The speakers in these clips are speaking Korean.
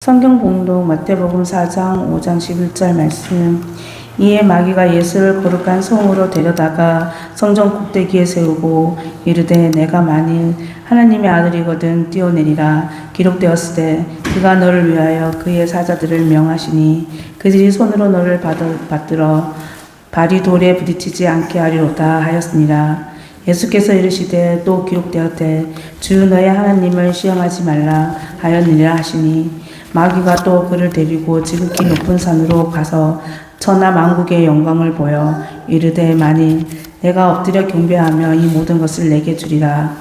성경 봉독 마태복음 4장 5장 11절 말씀. 이에 마귀가 예수를 거룩한 성으로 데려다가 성전 꼭대기에 세우고 이르되 내가 만일 하나님의 아들이거든 뛰어내리라. 기록되었을 때 그가 너를 위하여 그의 사자들을 명하시니 그들이 손으로 너를 받들어 발이 돌에 부딪히지 않게 하리로다 하였으니라. 예수께서 이르시되 또 기록되었되 주 너의 하나님을 시험하지 말라 하였느니라 하시니 마귀가 또 그를 데리고 지극히 높은 산으로 가서 천하 만국의 영광을 보여 이르되 만일 내가 엎드려 경배하며 이 모든 것을 내게 주리라.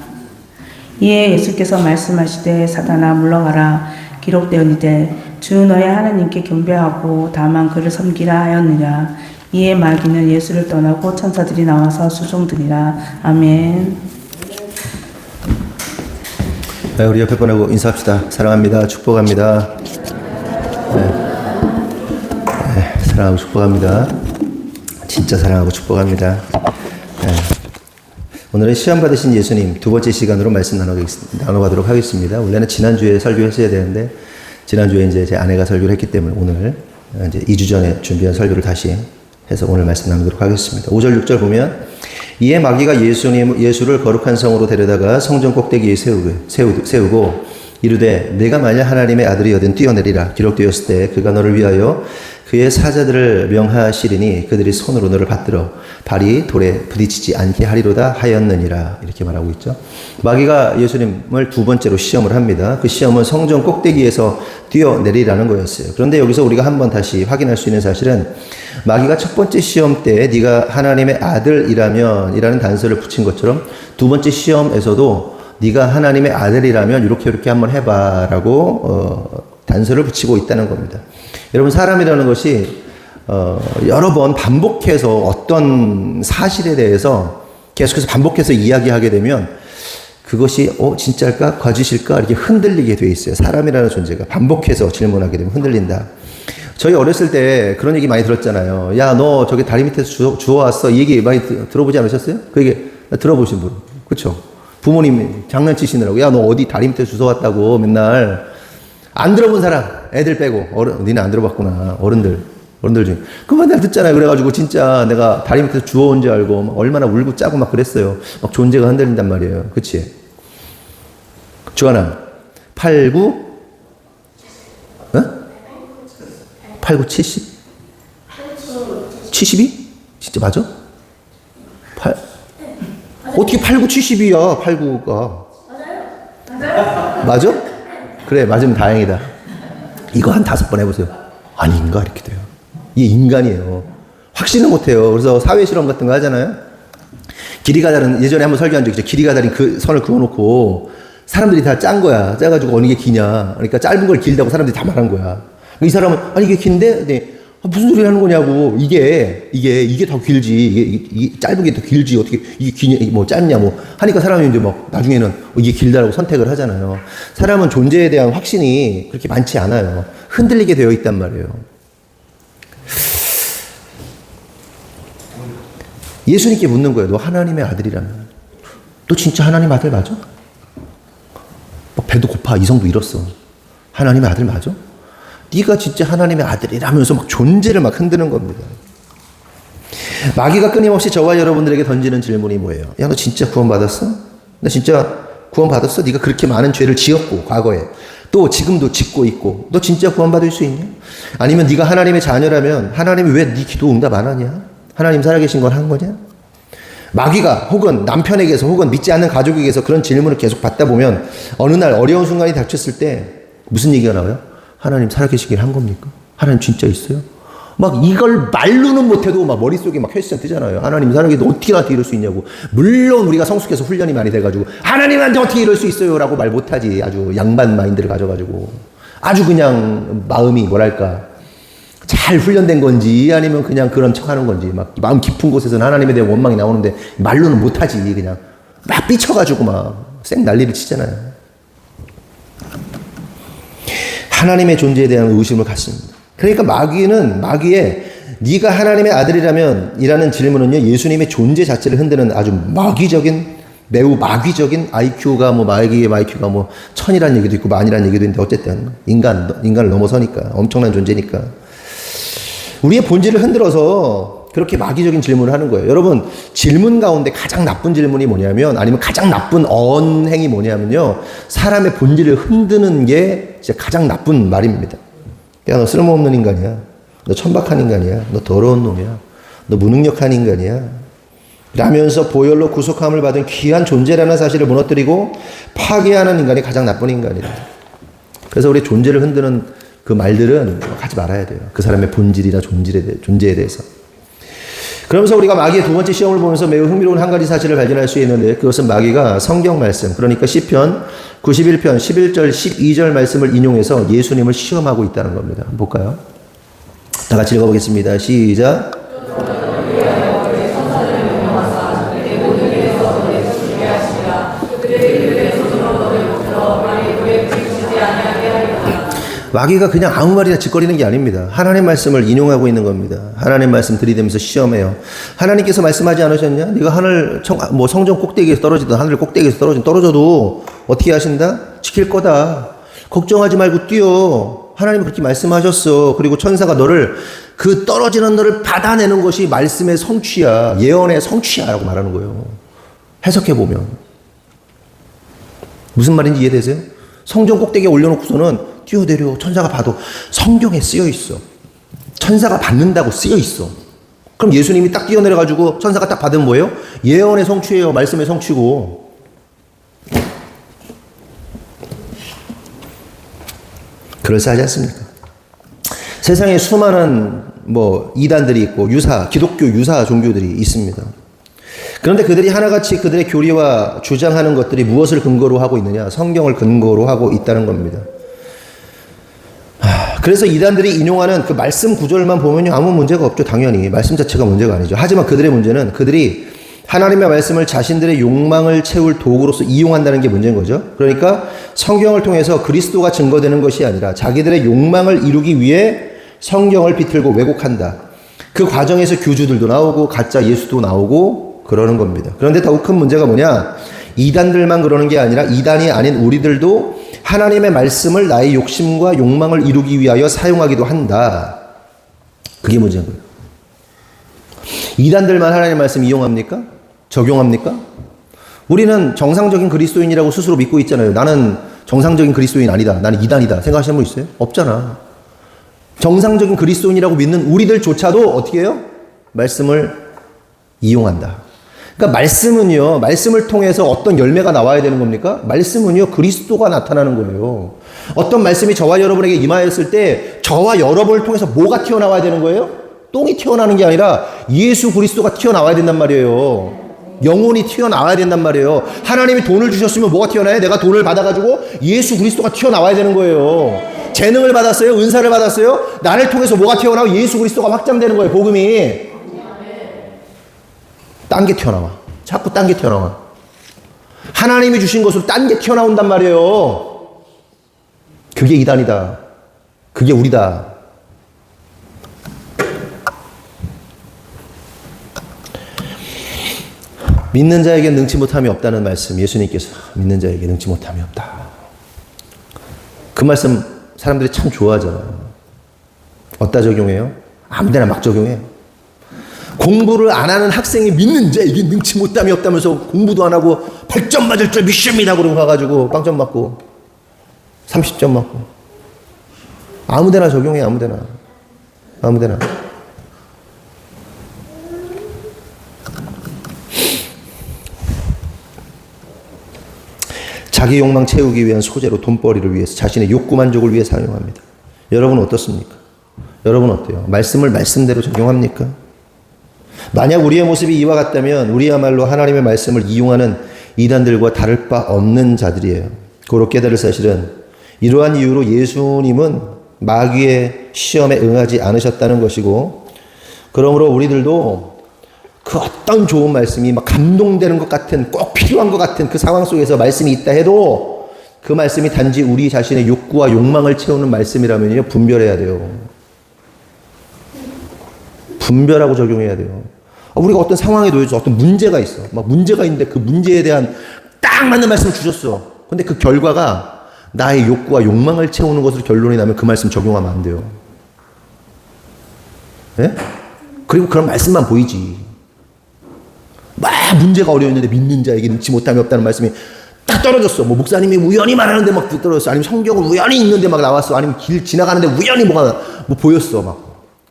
이에 예수께서 말씀하시되 사단아 물러가라. 기록되었느되 주 너의 하나님께 경배하고 다만 그를 섬기라 하였느니라. 이에 마귀는 예수를 떠나고 천사들이 나와서 수종드리라. 아멘. 네, 우리 옆에 분하고 인사합시다. 사랑합니다. 축복합니다. 사랑하고 축복합니다. 진짜 사랑하고 축복합니다. 오늘은 시험 받으신 예수님 두 번째 시간으로 말씀 나눠가도록 하겠습니다. 원래는 지난주에 설교했어야 되는데 지난주에 이제 제 아내가 설교를 했기 때문에 오늘 이제 2주 전에 준비한 설교를 다시 해서 오늘 말씀 나누도록 하겠습니다. 5절 6절 보면 이에 마귀가 예수를 거룩한 성으로 데려다가 성전 꼭대기에 세우고 이르되 내가 만약 하나님의 아들이거든 뛰어내리라. 기록되었을 때 그가 너를 위하여 그의 사자들을 명하시리니 그들이 손으로 너를 받들어 발이 돌에 부딪히지 않게 하리로다 하였느니라. 이렇게 말하고 있죠. 마귀가 예수님을 두 번째로 시험을 합니다. 그 시험은 성전 꼭대기에서 뛰어내리라는 거였어요. 그런데 여기서 우리가 한번 다시 확인할 수 있는 사실은 마귀가 첫 번째 시험 때 네가 하나님의 아들이라면 이라는 단서를 붙인 것처럼 두 번째 시험에서도 네가 하나님의 아들이라면 이렇게 한번 해봐라고 단서를 붙이고 있다는 겁니다. 여러분 사람이라는 것이 여러 번 반복해서 어떤 사실에 대해서 계속해서 반복해서 이야기하게 되면 그것이 진짜일까 거짓일까 이렇게 흔들리게 돼 있어요. 사람이라는 존재가 반복해서 질문하게 되면 흔들린다. 저희 어렸을 때 그런 얘기 많이 들었잖아요. 야, 너 저기 다리 밑에서 주워왔어. 이 얘기 많이 들어보지 않으셨어요? 그 얘기 들어보신 분. 그렇죠? 부모님 장난치시느라고 야, 너 어디 다리 밑에서 주워왔다고 맨날. 안 들어본 사람, 애들 빼고, 니네 안 들어봤구나. 어른들 중에. 그만 내가 듣잖아요. 그래가지고 진짜 내가 다리 밑에서 주워온 줄 알고 막 얼마나 울고 짜고 막 그랬어요. 막 존재가 흔들린단 말이에요. 그치? 주하나, 89, 70? 72? 진짜 맞아? 어떻게 89, 70이야, 89가. 맞아? 그래, 맞으면 다행이다. 이거 한 5번 해보세요. 아닌가? 이렇게 돼요. 이게 인간이에요. 확신을 못해요. 그래서 사회실험 같은 거 하잖아요. 길이가 다른, 예전에 한번 설교한 적 있죠. 길이가 다른 그 선을 그어놓고 사람들이 다 짠 거야. 짜가지고 어느 게 기냐. 그러니까 짧은 걸 길다고 사람들이 다 말한 거야. 이 사람은, 아니, 이게 긴데? 네. 무슨 소리 하는 거냐고. 이게 더 길지. 이게 짧은 게 더 길지. 어떻게, 이게 기냐, 뭐 짧냐, 뭐. 하니까 사람이 이제 막 나중에는 이게 길다라고 선택을 하잖아요. 사람은 존재에 대한 확신이 그렇게 많지 않아요. 흔들리게 되어 있단 말이에요. 예수님께 묻는 거예요. 너 하나님의 아들이라면. 너 진짜 하나님 아들 맞아? 막 배도 고파. 이성도 잃었어. 하나님의 아들 맞아? 네가 진짜 하나님의 아들이라면서 막 존재를 막 흔드는 겁니다. 마귀가 끊임없이 저와 여러분들에게 던지는 질문이 뭐예요? 야, 너 진짜 구원받았어? 너 진짜 구원받았어? 네가 그렇게 많은 죄를 지었고 과거에 또 지금도 짓고 있고 너 진짜 구원받을 수 있냐? 아니면 네가 하나님의 자녀라면 하나님이 왜 네 기도 응답 안 하냐? 하나님 살아계신 걸 한 거냐? 마귀가 혹은 남편에게서 혹은 믿지 않는 가족에게서 그런 질문을 계속 받다 보면 어느 날 어려운 순간이 닥쳤을 때 무슨 얘기가 나와요? 하나님 살아계시길 한 겁니까? 하나님 진짜 있어요? 막 이걸 말로는 못해도 막 머릿속에 막 헬스장 뜨잖아요. 하나님 살아계시는데 어떻게 나한테 이럴 수 있냐고. 물론 우리가 성숙해서 훈련이 많이 돼가지고 하나님한테 어떻게 이럴 수 있어요? 라고 말 못하지. 아주 양반 마인드를 가져가지고. 아주 그냥 마음이 뭐랄까. 잘 훈련된 건지 아니면 그냥 그런 척 하는 건지 막 마음 깊은 곳에서는 하나님에 대한 원망이 나오는데 말로는 못하지. 그냥 막 삐쳐가지고 막 쌩 난리를 치잖아요. 하나님의 존재에 대한 의심을 갖습니다. 그러니까 마귀의 네가 하나님의 아들이라면 이라는 질문은요, 예수님의 존재 자체를 흔드는 아주 마귀적인 매우 마귀적인 IQ가 마귀의 IQ가 1000이라는 얘기도 있고 10,000이라는 얘기도 있는데 어쨌든 인간을 넘어서니까 엄청난 존재니까 우리의 본질을 흔들어서 그렇게 마귀적인 질문을 하는 거예요. 여러분, 질문 가운데 가장 나쁜 질문이 뭐냐면, 아니면 가장 나쁜 언행이 뭐냐면요, 사람의 본질을 흔드는 게 진짜 가장 나쁜 말입니다. 야, 너 쓸모없는 인간이야. 너 천박한 인간이야. 너 더러운 놈이야. 너 무능력한 인간이야. 라면서 보혈로 구속함을 받은 귀한 존재라는 사실을 무너뜨리고 파괴하는 인간이 가장 나쁜 인간이다. 그래서 우리 존재를 흔드는 그 말들은 하지 말아야 돼요. 그 사람의 본질이나 존재에 대해서. 그러면서 우리가 마귀의 두 번째 시험을 보면서 매우 흥미로운 한 가지 사실을 발견할 수 있는데, 그것은 마귀가 성경 말씀, 그러니까 시편 91편 11절 12절 말씀을 인용해서 예수님을 시험하고 있다는 겁니다. 한번 볼까요? 다 같이 읽어보겠습니다. 시작. 마귀가 그냥 아무 말이나 짓거리는 게 아닙니다. 하나님 말씀을 인용하고 있는 겁니다. 하나님 말씀 들이대면서 시험해요. 하나님께서 말씀하지 않으셨냐? 네가 성전 꼭대기에서 떨어지든 하늘 꼭대기에서 떨어져도 어떻게 하신다? 지킬 거다. 걱정하지 말고 뛰어. 하나님이 그렇게 말씀하셨어. 그리고 천사가 그 떨어지는 너를 받아내는 것이 말씀의 성취야. 예언의 성취야라고 말하는 거예요. 해석해보면. 무슨 말인지 이해되세요? 성전 꼭대기에 올려놓고서는 뛰어내려. 천사가 봐도 성경에 쓰여 있어. 천사가 받는다고 쓰여 있어. 그럼 예수님이 딱 뛰어내려가지고 천사가 딱 받은 뭐예요? 예언의 성취예요. 말씀의 성취고. 그럴싸하지 않습니까? 세상에 수많은 이단들이 있고 기독교 유사 종교들이 있습니다. 그런데 그들이 하나같이 그들의 교리와 주장하는 것들이 무엇을 근거로 하고 있느냐? 성경을 근거로 하고 있다는 겁니다. 그래서 이단들이 인용하는 그 말씀 구절만 보면요, 아무 문제가 없죠. 당연히 말씀 자체가 문제가 아니죠. 하지만 그들의 문제는 그들이 하나님의 말씀을 자신들의 욕망을 채울 도구로서 이용한다는 게 문제인 거죠. 그러니까 성경을 통해서 그리스도가 증거되는 것이 아니라 자기들의 욕망을 이루기 위해 성경을 비틀고 왜곡한다. 그 과정에서 교주들도 나오고 가짜 예수도 나오고 그러는 겁니다. 그런데 더욱 큰 문제가 뭐냐? 이단들만 그러는 게 아니라 이단이 아닌 우리들도 하나님의 말씀을 나의 욕심과 욕망을 이루기 위하여 사용하기도 한다. 그게 문제인 거예요. 이단들만 하나님의 말씀 이용합니까? 적용합니까? 우리는 정상적인 그리스도인이라고 스스로 믿고 있잖아요. 나는 정상적인 그리스도인 아니다. 나는 이단이다. 생각하시는 분 있어요? 없잖아. 정상적인 그리스도인이라고 믿는 우리들조차도 어떻게 해요? 말씀을 이용한다. 그러니까 말씀을 통해서 어떤 열매가 나와야 되는 겁니까? 말씀은요, 그리스도가 나타나는 거예요. 어떤 말씀이 저와 여러분에게 임하였을 때 저와 여러분을 통해서 뭐가 튀어나와야 되는 거예요? 똥이 튀어나오는 게 아니라 예수 그리스도가 튀어나와야 된단 말이에요. 영혼이 튀어나와야 된단 말이에요. 하나님이 돈을 주셨으면 뭐가 튀어나와요? 내가 돈을 받아가지고 예수 그리스도가 튀어나와야 되는 거예요. 재능을 받았어요? 은사를 받았어요? 나를 통해서 뭐가 튀어나와요? 예수 그리스도가 확장되는 거예요. 복음이. 딴 게 튀어나와. 자꾸 딴 게 튀어나와. 하나님이 주신 것으로 딴 게 튀어나온단 말이에요. 그게 이단이다. 그게 우리다. 믿는 자에게 능치 못함이 없다는 말씀, 예수님께서 믿는 자에게 능치 못함이 없다. 그 말씀 사람들이 참 좋아하잖아요. 어디다 적용해요? 아무데나 막 적용해요. 공부를 안 하는 학생이 믿는 자에게 능치 못함이 없다면서 공부도 안 하고 8점 맞을 줄 믿습니다 그러고 가가지고 빵점 맞고 30점 맞고 아무데나 적용해. 아무데나. 자기 욕망 채우기 위한 소재로 돈벌이를 위해서 자신의 욕구 만족을 위해 사용합니다. 여러분은 어떻습니까? 여러분 어때요? 말씀을 말씀대로 적용합니까? 만약 우리의 모습이 이와 같다면 우리야말로 하나님의 말씀을 이용하는 이단들과 다를 바 없는 자들이에요. 고로 깨달을 사실은 이러한 이유로 예수님은 마귀의 시험에 응하지 않으셨다는 것이고, 그러므로 우리들도 그 어떤 좋은 말씀이 막 감동되는 것 같은, 꼭 필요한 것 같은 그 상황 속에서 말씀이 있다 해도 그 말씀이 단지 우리 자신의 욕구와 욕망을 채우는 말씀이라면요, 분별해야 돼요. 분별하고 적용해야 돼요. 우리가 어떤 상황에 놓여져 어떤 문제가 있어. 막 문제가 있는데 그 문제에 대한 딱 맞는 말씀을 주셨어. 근데 그 결과가 나의 욕구와 욕망을 채우는 것으로 결론이 나면 그 말씀 적용하면 안 돼요. 예? 그리고 그런 말씀만 보이지. 막 문제가 어려웠는데 믿는 자에게 능치 못함이 없다는 말씀이 딱 떨어졌어. 뭐 목사님이 우연히 말하는데 막 떨어졌어. 아니면 성경을 우연히 읽는데 막 나왔어. 아니면 길 지나가는데 우연히 뭐가 뭐 보였어. 막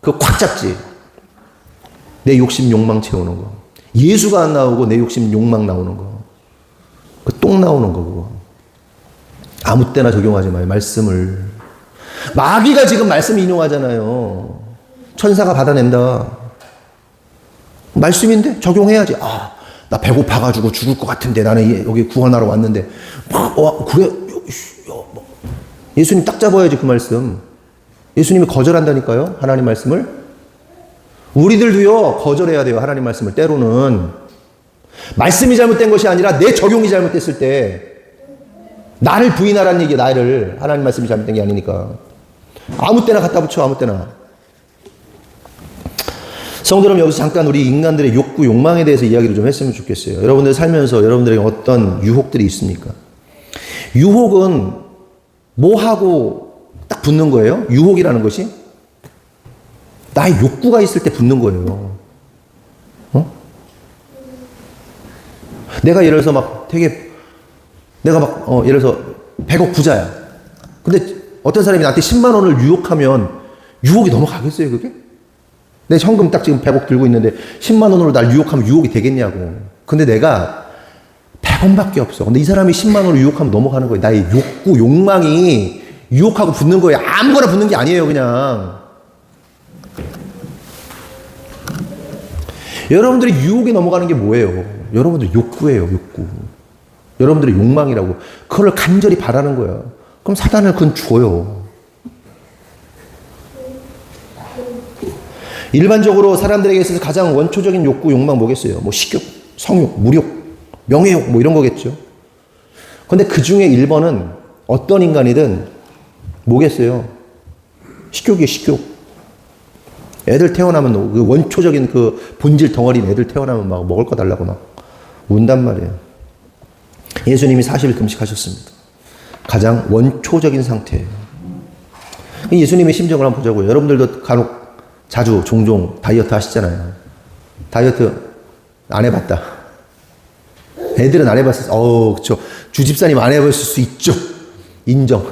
그거 꽉 잡지. 내 욕심 욕망 채우는 거. 예수가 안 나오고 내 욕심 욕망 나오는 거. 그 똥 나오는 거 그거. 아무 때나 적용하지 마요. 말씀을. 마귀가 지금 말씀 인용하잖아요. 천사가 받아낸다. 말씀인데 적용해야지. 아, 나 배고파가지고 죽을 것 같은데 나는 여기 구원하러 왔는데. 그래. 예수님 딱 잡아야지 그 말씀. 예수님이 거절한다니까요. 하나님 말씀을. 우리들도요. 거절해야 돼요. 하나님 말씀을. 때로는. 말씀이 잘못된 것이 아니라 내 적용이 잘못됐을 때 나를 부인하라는 얘기야. 나를. 하나님 말씀이 잘못된 게 아니니까. 아무 때나 갖다 붙여. 아무 때나. 성도 여러분, 여기서 잠깐 우리 인간들의 욕구, 욕망에 대해서 이야기를 좀 했으면 좋겠어요. 여러분들 살면서 여러분들에게 어떤 유혹들이 있습니까? 유혹은 뭐하고 딱 붙는 거예요? 유혹이라는 것이? 나의 욕구가 있을 때 붙는 거예요. 내가 예를 들어서 막 되게, 내가 막, 예를 들어서 100억 부자야. 근데 어떤 사람이 나한테 10만 원을 유혹하면 유혹이 넘어가겠어요, 그게? 내 현금 딱 지금 100억 들고 있는데 10만 원으로 날 유혹하면 유혹이 되겠냐고. 근데 내가 100원밖에 없어. 근데 이 사람이 10만 원을 유혹하면 넘어가는 거예요. 나의 욕구, 욕망이 유혹하고 붙는 거예요. 아무거나 붙는 게 아니에요, 그냥. 여러분들이 유혹에 넘어가는 게 뭐예요? 여러분들 욕구예요, 욕구. 여러분들의 욕망이라고. 그걸 간절히 바라는 거야. 그럼 사단을 그건 줘요. 일반적으로 사람들에게 있어서 가장 원초적인 욕구, 욕망 뭐겠어요? 뭐 식욕, 성욕, 무욕, 명예욕 뭐 이런 거겠죠. 근데 그 중에 1번은 어떤 인간이든 뭐겠어요? 식욕이에요, 식욕. 애들 태어나면 그 원초적인 그 본질 덩어리인 애들 태어나면 막 먹을 거 달라고 막 운단 말이에요. 예수님이 40일 금식하셨습니다. 가장 원초적인 상태예요. 예수님의 심정을 한번 보자고요. 여러분들도 간혹 자주 종종 다이어트 하시잖아요. 다이어트 안 해봤다. 애들은 안 해봤어요. 그쵸. 주집사님 안 해봤을 수 있죠. 인정.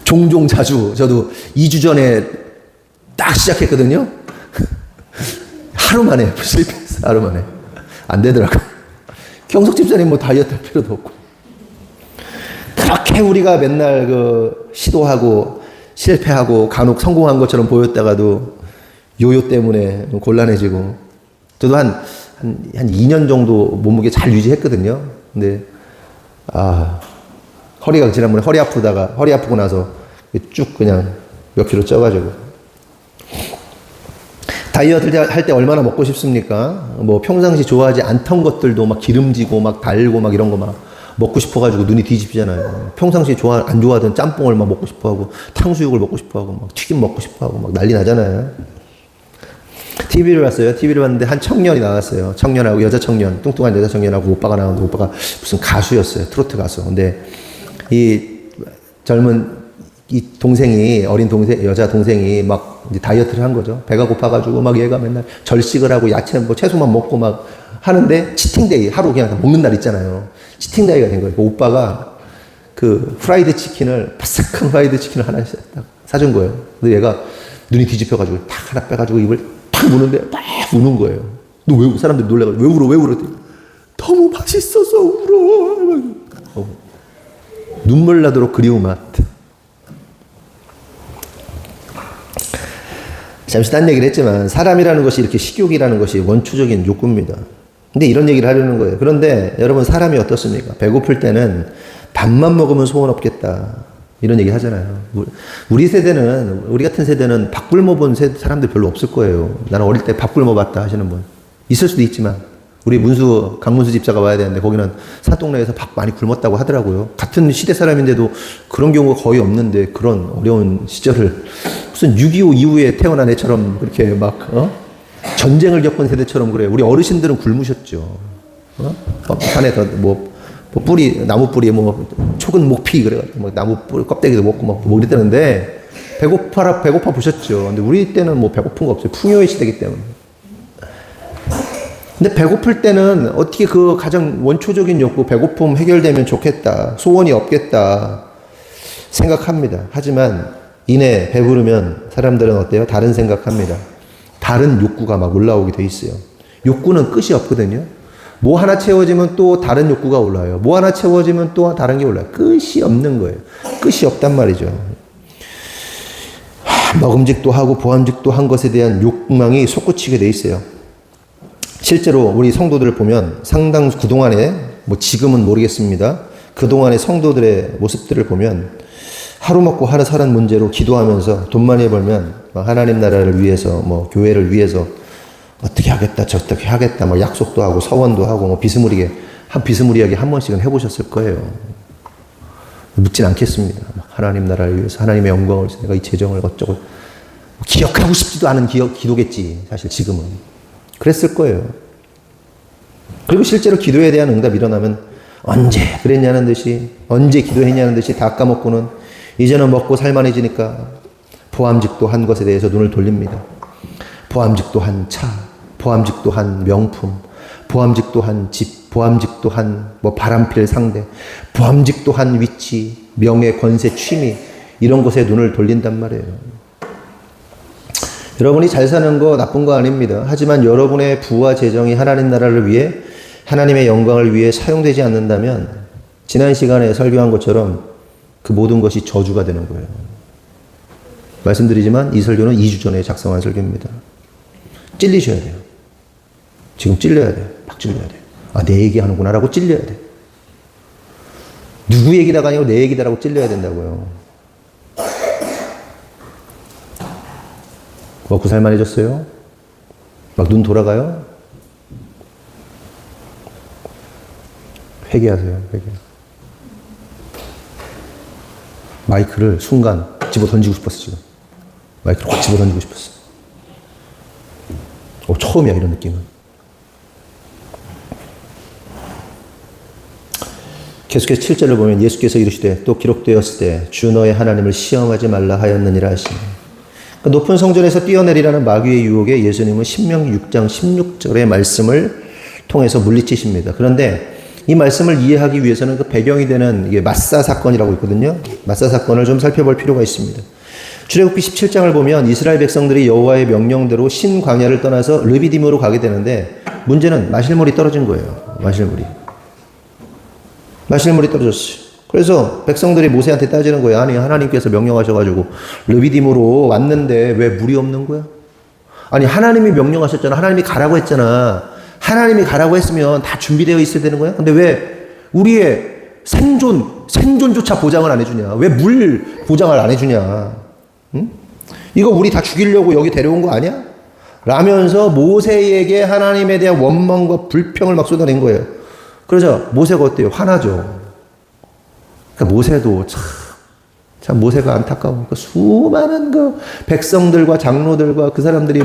종종 자주 저도 2주 전에 딱 시작했거든요. 하루 만에 실패했어. 하루 만에. 안 되더라고. 경석 집사님 뭐 다이어트 할 필요도 없고. 그렇게 우리가 맨날 그 시도하고 실패하고 간혹 성공한 것처럼 보였다가도 요요 때문에 좀 곤란해지고. 저도 한 2년 정도 몸무게 잘 유지했거든요. 근데, 허리가 지난번에 허리 아프고 나서 쭉 그냥 몇 킬로 쪄가지고. 다이어트 할 때 얼마나 먹고 싶습니까? 뭐 평상시 좋아하지 않던 것들도 막 기름지고 막 달고 막 이런 거 막 먹고 싶어가지고 눈이 뒤집잖아요. 평상시에 안 좋아하던 짬뽕을 막 먹고 싶어하고 탕수육을 먹고 싶어하고 막 튀김 먹고 싶어하고 막 난리 나잖아요. TV를 봤어요. TV를 봤는데 한 청년이 나왔어요. 청년하고 여자 청년, 뚱뚱한 여자 청년하고 오빠가 나오는데 오빠가 무슨 가수였어요. 트로트 가수. 근데 이 젊은 이 동생이, 어린 동생, 여자 동생이 막 이제 다이어트를 한 거죠. 배가 고파가지고 막 얘가 맨날 절식을 하고 야채, 뭐 채소만 먹고 막 하는데 치팅데이, 하루 그냥 먹는 날 있잖아요. 치팅데이가 된 거예요. 그 오빠가 그 프라이드 치킨을, 바삭한 프라이드 치킨을 하나 딱 사준 거예요. 근데 얘가 눈이 뒤집혀가지고 탁 하나 빼가지고 입을 탁 무는데 막 우는 거예요. 너 왜, 사람들이 놀래가지고 왜 울어? 너무 맛있어서 울어. 눈물 나도록 그리운 맛. 잠시 딴 얘기를 했지만 사람이라는 것이 이렇게 식욕이라는 것이 원초적인 욕구입니다. 근데 이런 얘기를 하려는 거예요. 그런데 여러분 사람이 어떻습니까? 배고플 때는 밥만 먹으면 소원 없겠다. 이런 얘기 하잖아요. 우리 세대는, 우리 같은 세대는 밥 굶어 본 사람들 별로 없을 거예요. 나는 어릴 때 밥 굶어 봤다 하시는 분. 있을 수도 있지만 우리 강문수 집사가 와야 되는데 거기는 산동네에서 밥 많이 굶었다고 하더라고요. 같은 시대 사람인데도 그런 경우가 거의 없는데 그런 어려운 시절을 무슨 6.25 이후에 태어난 애처럼 그렇게 막 전쟁을 겪은 세대처럼 그래요. 우리 어르신들은 굶으셨죠. 산에서 뿌리, 나무 뿌리에 촉은 목피, 그래가지고 나무 뿌리 껍데기도 먹고 뭐 이랬다는데, 배고파 보셨죠. 근데 우리 때는 배고픈 거 없어요. 풍요의 시대이기 때문에. 근데 배고플 때는 어떻게 그 가장 원초적인 욕구, 배고픔 해결되면 좋겠다, 소원이 없겠다 생각합니다. 하지만 이내 배부르면 사람들은 어때요? 다른 생각합니다. 다른 욕구가 막 올라오게 돼 있어요. 욕구는 끝이 없거든요. 뭐 하나 채워지면 또 다른 욕구가 올라와요. 뭐 하나 채워지면 또 다른 게 올라와요. 끝이 없는 거예요. 끝이 없단 말이죠. 먹음직도 하고 보암직도 한 것에 대한 욕망이 솟구치게 돼 있어요. 실제로 우리 성도들을 보면 상당수 그동안에, 지금은 모르겠습니다. 그동안의 성도들의 모습들을 보면 하루 먹고 하루 사는 문제로 기도하면서 돈 많이 벌면 하나님 나라를 위해서, 교회를 위해서 어떻게 하겠다, 저렇게 하겠다, 약속도 하고 서원도 하고 비스무리하게 한 번씩은 해보셨을 거예요. 묻진 않겠습니다. 하나님 나라를 위해서, 하나님의 영광을 위해서 내가 이 재정을 어쩌고, 기억하고 싶지도 않은 기도겠지, 사실 지금은. 그랬을 거예요. 그리고 실제로 기도에 대한 응답이 일어나면 언제 그랬냐는 듯이, 언제 기도했냐는 듯이 다 까먹고는 이제는 먹고 살만해지니까 보암직도 한 것에 대해서 눈을 돌립니다. 보암직도 한 차, 보암직도 한 명품, 보암직도 한 집, 보암직도 한 바람필 상대, 보암직도 한 위치, 명예, 권세, 취미, 이런 것에 눈을 돌린단 말이에요. 여러분이 잘 사는 거 나쁜 거 아닙니다. 하지만 여러분의 부와 재정이 하나님 나라를 위해, 하나님의 영광을 위해 사용되지 않는다면 지난 시간에 설교한 것처럼 그 모든 것이 저주가 되는 거예요. 말씀드리지만 이 설교는 2주 전에 작성한 설교입니다. 찔리셔야 돼요. 지금 찔려야 돼요. 막 찔려야 돼요. 내 얘기하는구나 라고 찔려야 돼요. 누구 얘기다가 아니고 내 얘기다라고 찔려야 된다고요. 먹고 살만해졌어요? 막 눈 돌아가요? 회개하세요. 회개. 마이크를 순간 집어 던지고 싶었어, 지금. 마이크를 확 집어 던지고 싶었어. 처음이야, 이런 느낌은. 계속해서 7절을 보면 예수께서 이르시되 또 기록되었을 때 주 너의 하나님을 시험하지 말라 하였느니라 하시니, 높은 성전에서 뛰어내리라는 마귀의 유혹에 예수님은 신명기 6장 16절의 말씀을 통해서 물리치십니다. 그런데 이 말씀을 이해하기 위해서는 그 배경이 되는 이게 마사 사건이라고 있거든요. 마사 사건을 좀 살펴볼 필요가 있습니다. 출애굽기 17장을 보면 이스라엘 백성들이 여호와의 명령대로 신 광야를 떠나서 르비딤으로 가게 되는데, 문제는 마실물이 떨어진 거예요. 마실물이 떨어졌어요. 그래서 백성들이 모세한테 따지는 거예요. 아니, 하나님께서 명령하셔가지고 르비딤으로 왔는데 왜 물이 없는 거야? 아니, 하나님이 명령하셨잖아. 하나님이 가라고 했잖아. 하나님이 가라고 했으면 다 준비되어 있어야 되는 거야? 근데 왜 우리의 생존조차 보장을 안 해주냐? 왜 물 보장을 안 해주냐? 응? 이거 우리 다 죽이려고 여기 데려온 거 아니야? 라면서 모세에게 하나님에 대한 원망과 불평을 막 쏟아낸 거예요. 그러자 모세가 어때요? 화나죠. 그러니까 모세도 참 모세가 안타까워. 그 수많은 그 백성들과 장로들과 그 사람들이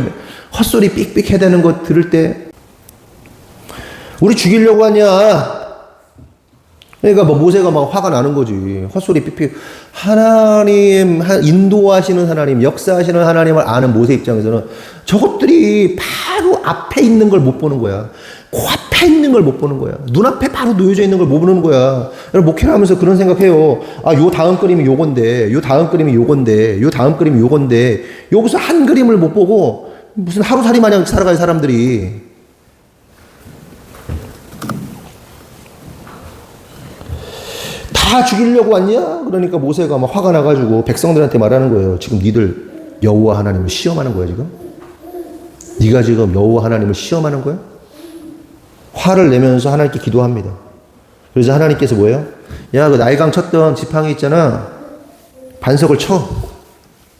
헛소리 삑삑 해대는 거 들을 때, 우리 죽이려고 하냐? 그러니까 모세가 막 화가 나는 거지. 헛소리 삑삑. 하나님, 인도하시는 하나님, 역사하시는 하나님을 아는 모세 입장에서는 저것들이 바로 앞에 있는 걸 못 보는 거야. 코앞에 있는 걸 못 보는 거야. 눈앞에 바로 놓여져 있는 걸 못 보는 거야. 여러분, 목회를 하면서 그런 생각해요. 요 다음 그림이 요건데, 요 다음 그림이 요건데, 요 다음 그림이 요건데, 여기서 한 그림을 못 보고 무슨 하루살이 마냥 살아갈 사람들이. 다 죽이려고 왔냐? 그러니까 모세가 막 화가 나가지고 백성들한테 말하는 거예요. 지금 니들 여호와 하나님을 시험하는 거야, 지금? 네가 지금 여호와 하나님을 시험하는 거야? 화를 내면서 하나님께 기도합니다. 그래서 하나님께서 뭐예요? 야, 그 나일강 쳤던 지팡이 있잖아. 반석을 쳐.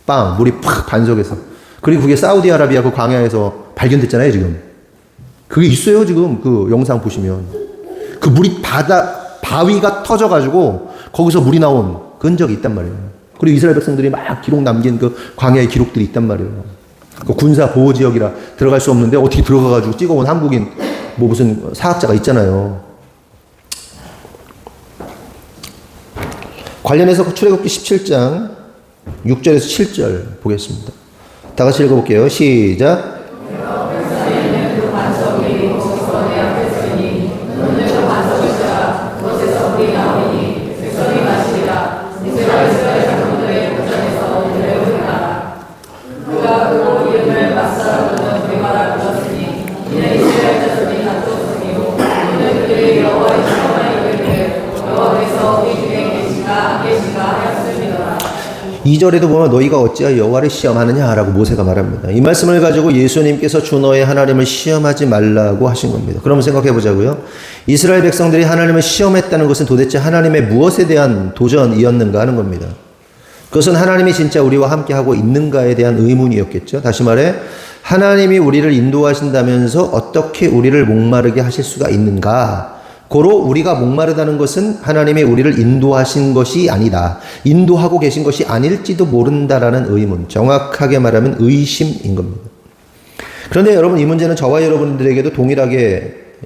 빵, 물이 팍 반석에서. 그리고 그게 사우디아라비아 그 광야에서 발견됐잖아요, 지금. 그게 있어요, 지금. 그 영상 보시면. 그 물이 바위가 터져가지고 거기서 물이 나온 흔적이 있단 말이에요. 그리고 이스라엘 백성들이 막 기록 남긴 그 광야의 기록들이 있단 말이에요. 그 군사 보호 지역이라 들어갈 수 없는데 어떻게 들어가가지고 찍어온 한국인 뭐 무슨 사학자가 있잖아요. 관련해서 출애굽기 17장 6절에서 7절 보겠습니다. 다 같이 읽어볼게요. 시작. 이절에도 보면 너희가 어찌하여 여호와를 시험하느냐라고 모세가 말합니다. 이 말씀을 가지고 예수님께서 주 너의 하나님을 시험하지 말라고 하신 겁니다. 그럼 생각해 보자고요. 이스라엘 백성들이 하나님을 시험했다는 것은 도대체 하나님의 무엇에 대한 도전이었는가 하는 겁니다. 그것은 하나님이 진짜 우리와 함께 하고 있는가에 대한 의문이었겠죠. 다시 말해 하나님이 우리를 인도하신다면서 어떻게 우리를 목마르게 하실 수가 있는가? 고로 우리가 목마르다는 것은 하나님이 우리를 인도하신 것이 아니다. 인도하고 계신 것이 아닐지도 모른다라는 의문, 정확하게 말하면 의심인 겁니다. 그런데 여러분, 이 문제는 저와 여러분들에게도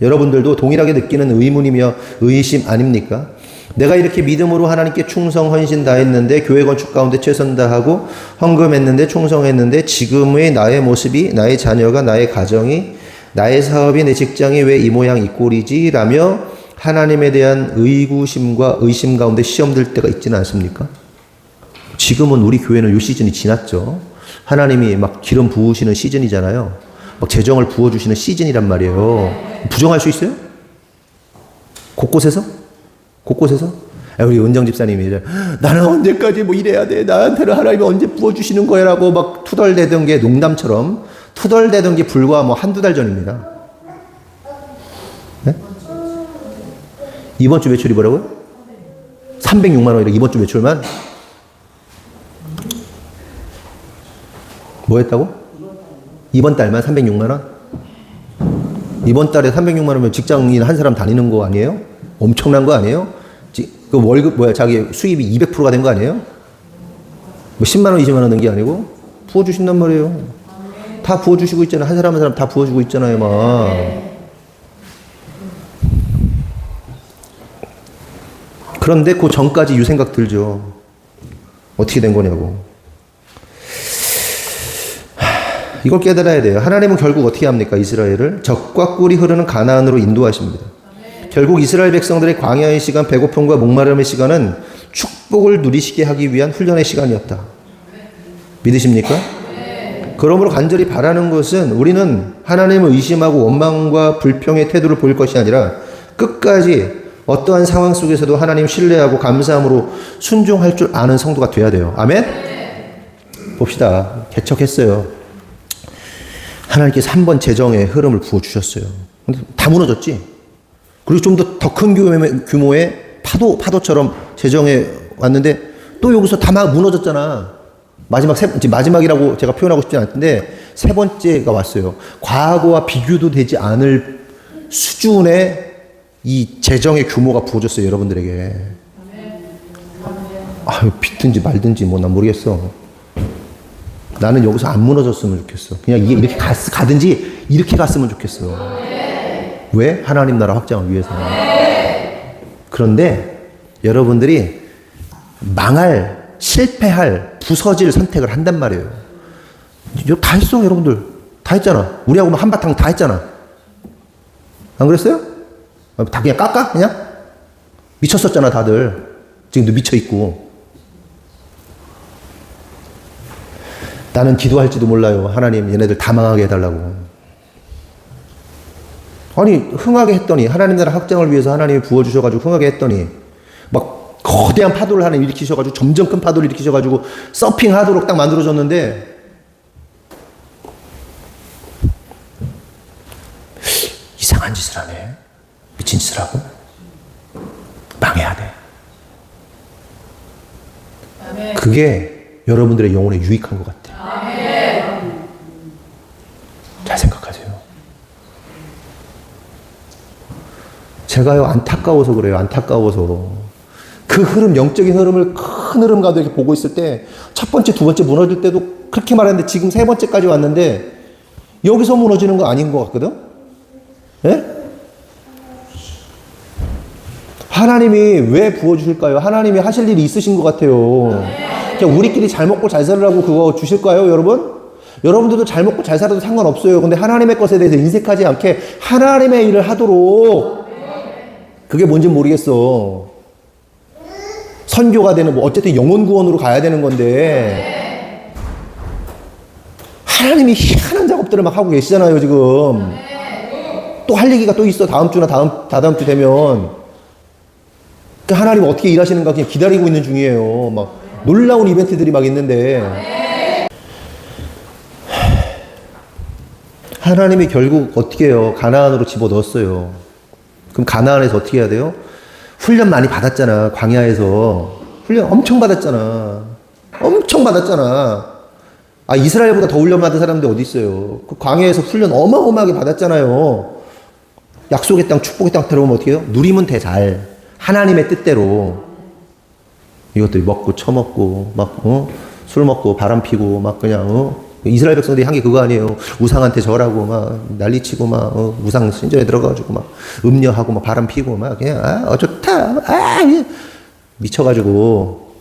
여러분들도 동일하게 느끼는 의문이며 의심 아닙니까? 내가 이렇게 믿음으로 하나님께 충성 헌신 다했는데, 교회 건축 가운데 최선 다하고 헌금했는데, 충성했는데, 지금의 나의 모습이, 나의 자녀가, 나의 가정이, 나의 사업이, 내 직장이 왜 이 모양 이 꼴이지? 라며 하나님에 대한 의구심과 의심 가운데 시험될 때가 있지는 않습니까? 지금은 우리 교회는 이 시즌이 지났죠. 하나님이 막 기름 부으시는 시즌이잖아요. 막 재정을 부어주시는 시즌이란 말이에요. 부정할 수 있어요? 곳곳에서? 우리 은정 집사님이 이제 나는 언제까지 뭐 이래야 돼? 나한테는 하나님이 언제 부어주시는 거야? 라고 막 투덜대던 게 농담처럼 투덜대던 게 불과 뭐 한두 달 전입니다. 네? 이번 주 매출이 뭐라고요? 306만 원이라 이번 주 매출만? 뭐 했다고? 이번 달만 306만 원? 이번 달에 306만 원이면 직장인 한 사람 다니는 거 아니에요? 엄청난 거 아니에요? 그 월급 자기 수입이 200%가 된 거 아니에요? 뭐 10만 원, 20만 원 된 게 아니고 부어주신단 말이에요. 다 부어주시고 있잖아요. 한 사람 한 사람 다 부어주고 있잖아요, 막. 그런데 그 전까지 이 생각 들죠. 어떻게 된 거냐고. 이걸 깨달아야 돼요. 하나님은 결국 어떻게 합니까? 이스라엘을 적과 꿀이 흐르는 가나안으로 인도하십니다. 결국 이스라엘 백성들의 광야의 시간, 배고픔과 목마름의 시간은 축복을 누리시게 하기 위한 훈련의 시간이었다. 믿으십니까? 그러므로 간절히 바라는 것은 우리는 하나님을 의심하고 원망과 불평의 태도를 보일 것이 아니라 끝까지 어떠한 상황 속에서도 하나님 신뢰하고 감사함으로 순종할 줄 아는 성도가 돼야 돼요. 아멘? 봅시다. 개척했어요. 하나님께서 한 번 재정의 흐름을 부어주셨어요. 근데 다 무너졌지? 그리고 좀 더 큰 규모의 파도처럼 재정에 왔는데 또 여기서 다 막 무너졌잖아. 마지막이라고 제가 표현하고 싶지 않은데 세 번째가 왔어요. 과거와 비교도 되지 않을 수준의 이 재정의 규모가 부어졌어요, 여러분들에게. 빚든지 말든지 뭐 난 모르겠어. 나는 여기서 안 무너졌으면 좋겠어. 그냥 이게 이렇게 가든지 이렇게 갔으면 좋겠어. 왜? 하나님 나라 확장을 위해서. 그런데 여러분들이 실패할, 부서질 선택을 한단 말이에요. 다 했어, 여러분들. 다 했잖아. 우리하고 한바탕 다 했잖아. 안 그랬어요? 다 그냥 깎아? 그냥? 미쳤었잖아, 다들. 지금도 미쳐있고. 나는 기도할지도 몰라요. 하나님, 얘네들 다 망하게 해달라고. 아니, 흥하게 했더니, 하나님 나라 확장을 위해서 하나님이 부어주셔가지고 흥하게 했더니, 막 거대한 파도를 하나님 일으키셔가지고, 점점 큰 파도를 일으키셔가지고, 서핑하도록 딱 만들어줬는데, 이상한 짓을 하네. 미친 짓을 하고 망해야 돼. 아멘. 그게 여러분들의 영혼에 유익한 것 같아요. 아멘. 잘 생각하세요. 제가요, 안타까워서 그래요. 안타까워서. 그 흐름, 영적인 흐름을 큰 흐름 가도 이렇게 보고 있을 때 첫 번째, 두 번째 무너질 때도 그렇게 말했는데 지금 세 번째까지 왔는데 여기서 무너지는 거 아닌 것 같거든? 예? 하나님이 왜 부어주실까요? 하나님이 하실 일이 있으신 것 같아요. 그냥 우리끼리 잘 먹고 잘 살으라고 그거 주실까요, 여러분? 여러분들도 잘 먹고 잘 살아도 상관없어요. 근데 하나님의 것에 대해서 인색하지 않게 하나님의 일을 하도록. 그게 뭔지 모르겠어. 선교가 되는, 뭐 어쨌든 영혼 구원으로 가야 되는 건데 하나님이 희한한 작업들을 막 하고 계시잖아요, 지금. 또 할 얘기가 또 있어. 다음 주나 다다음 주 되면. 그러니까 하나님 어떻게 일하시는가 그냥 기다리고 있는 중이에요. 막 놀라운 이벤트들이 막 있는데 하나님이 결국 어떻게 해요? 가나안으로 집어넣었어요. 그럼 가나안에서 어떻게 해야 돼요? 훈련 많이 받았잖아. 광야에서 훈련 엄청 받았잖아. 엄청 받았잖아. 아, 이스라엘보다 더 훈련 받은 사람들 어디 있어요? 그 광야에서 훈련 어마어마하게 받았잖아요. 약속의 땅, 축복의 땅 들어오면 어떻게 해요? 누리면 돼, 잘. 하나님의 뜻대로. 이것들이 먹고 처먹고 막 술 먹고 바람 피고 막 그냥 이스라엘 백성들이 한 게 그거 아니에요. 우상한테 절하고 막 난리치고 막 우상 신전에 들어가가지고 막 음녀하고 막 바람 피고 막 그냥 좋다 미쳐가지고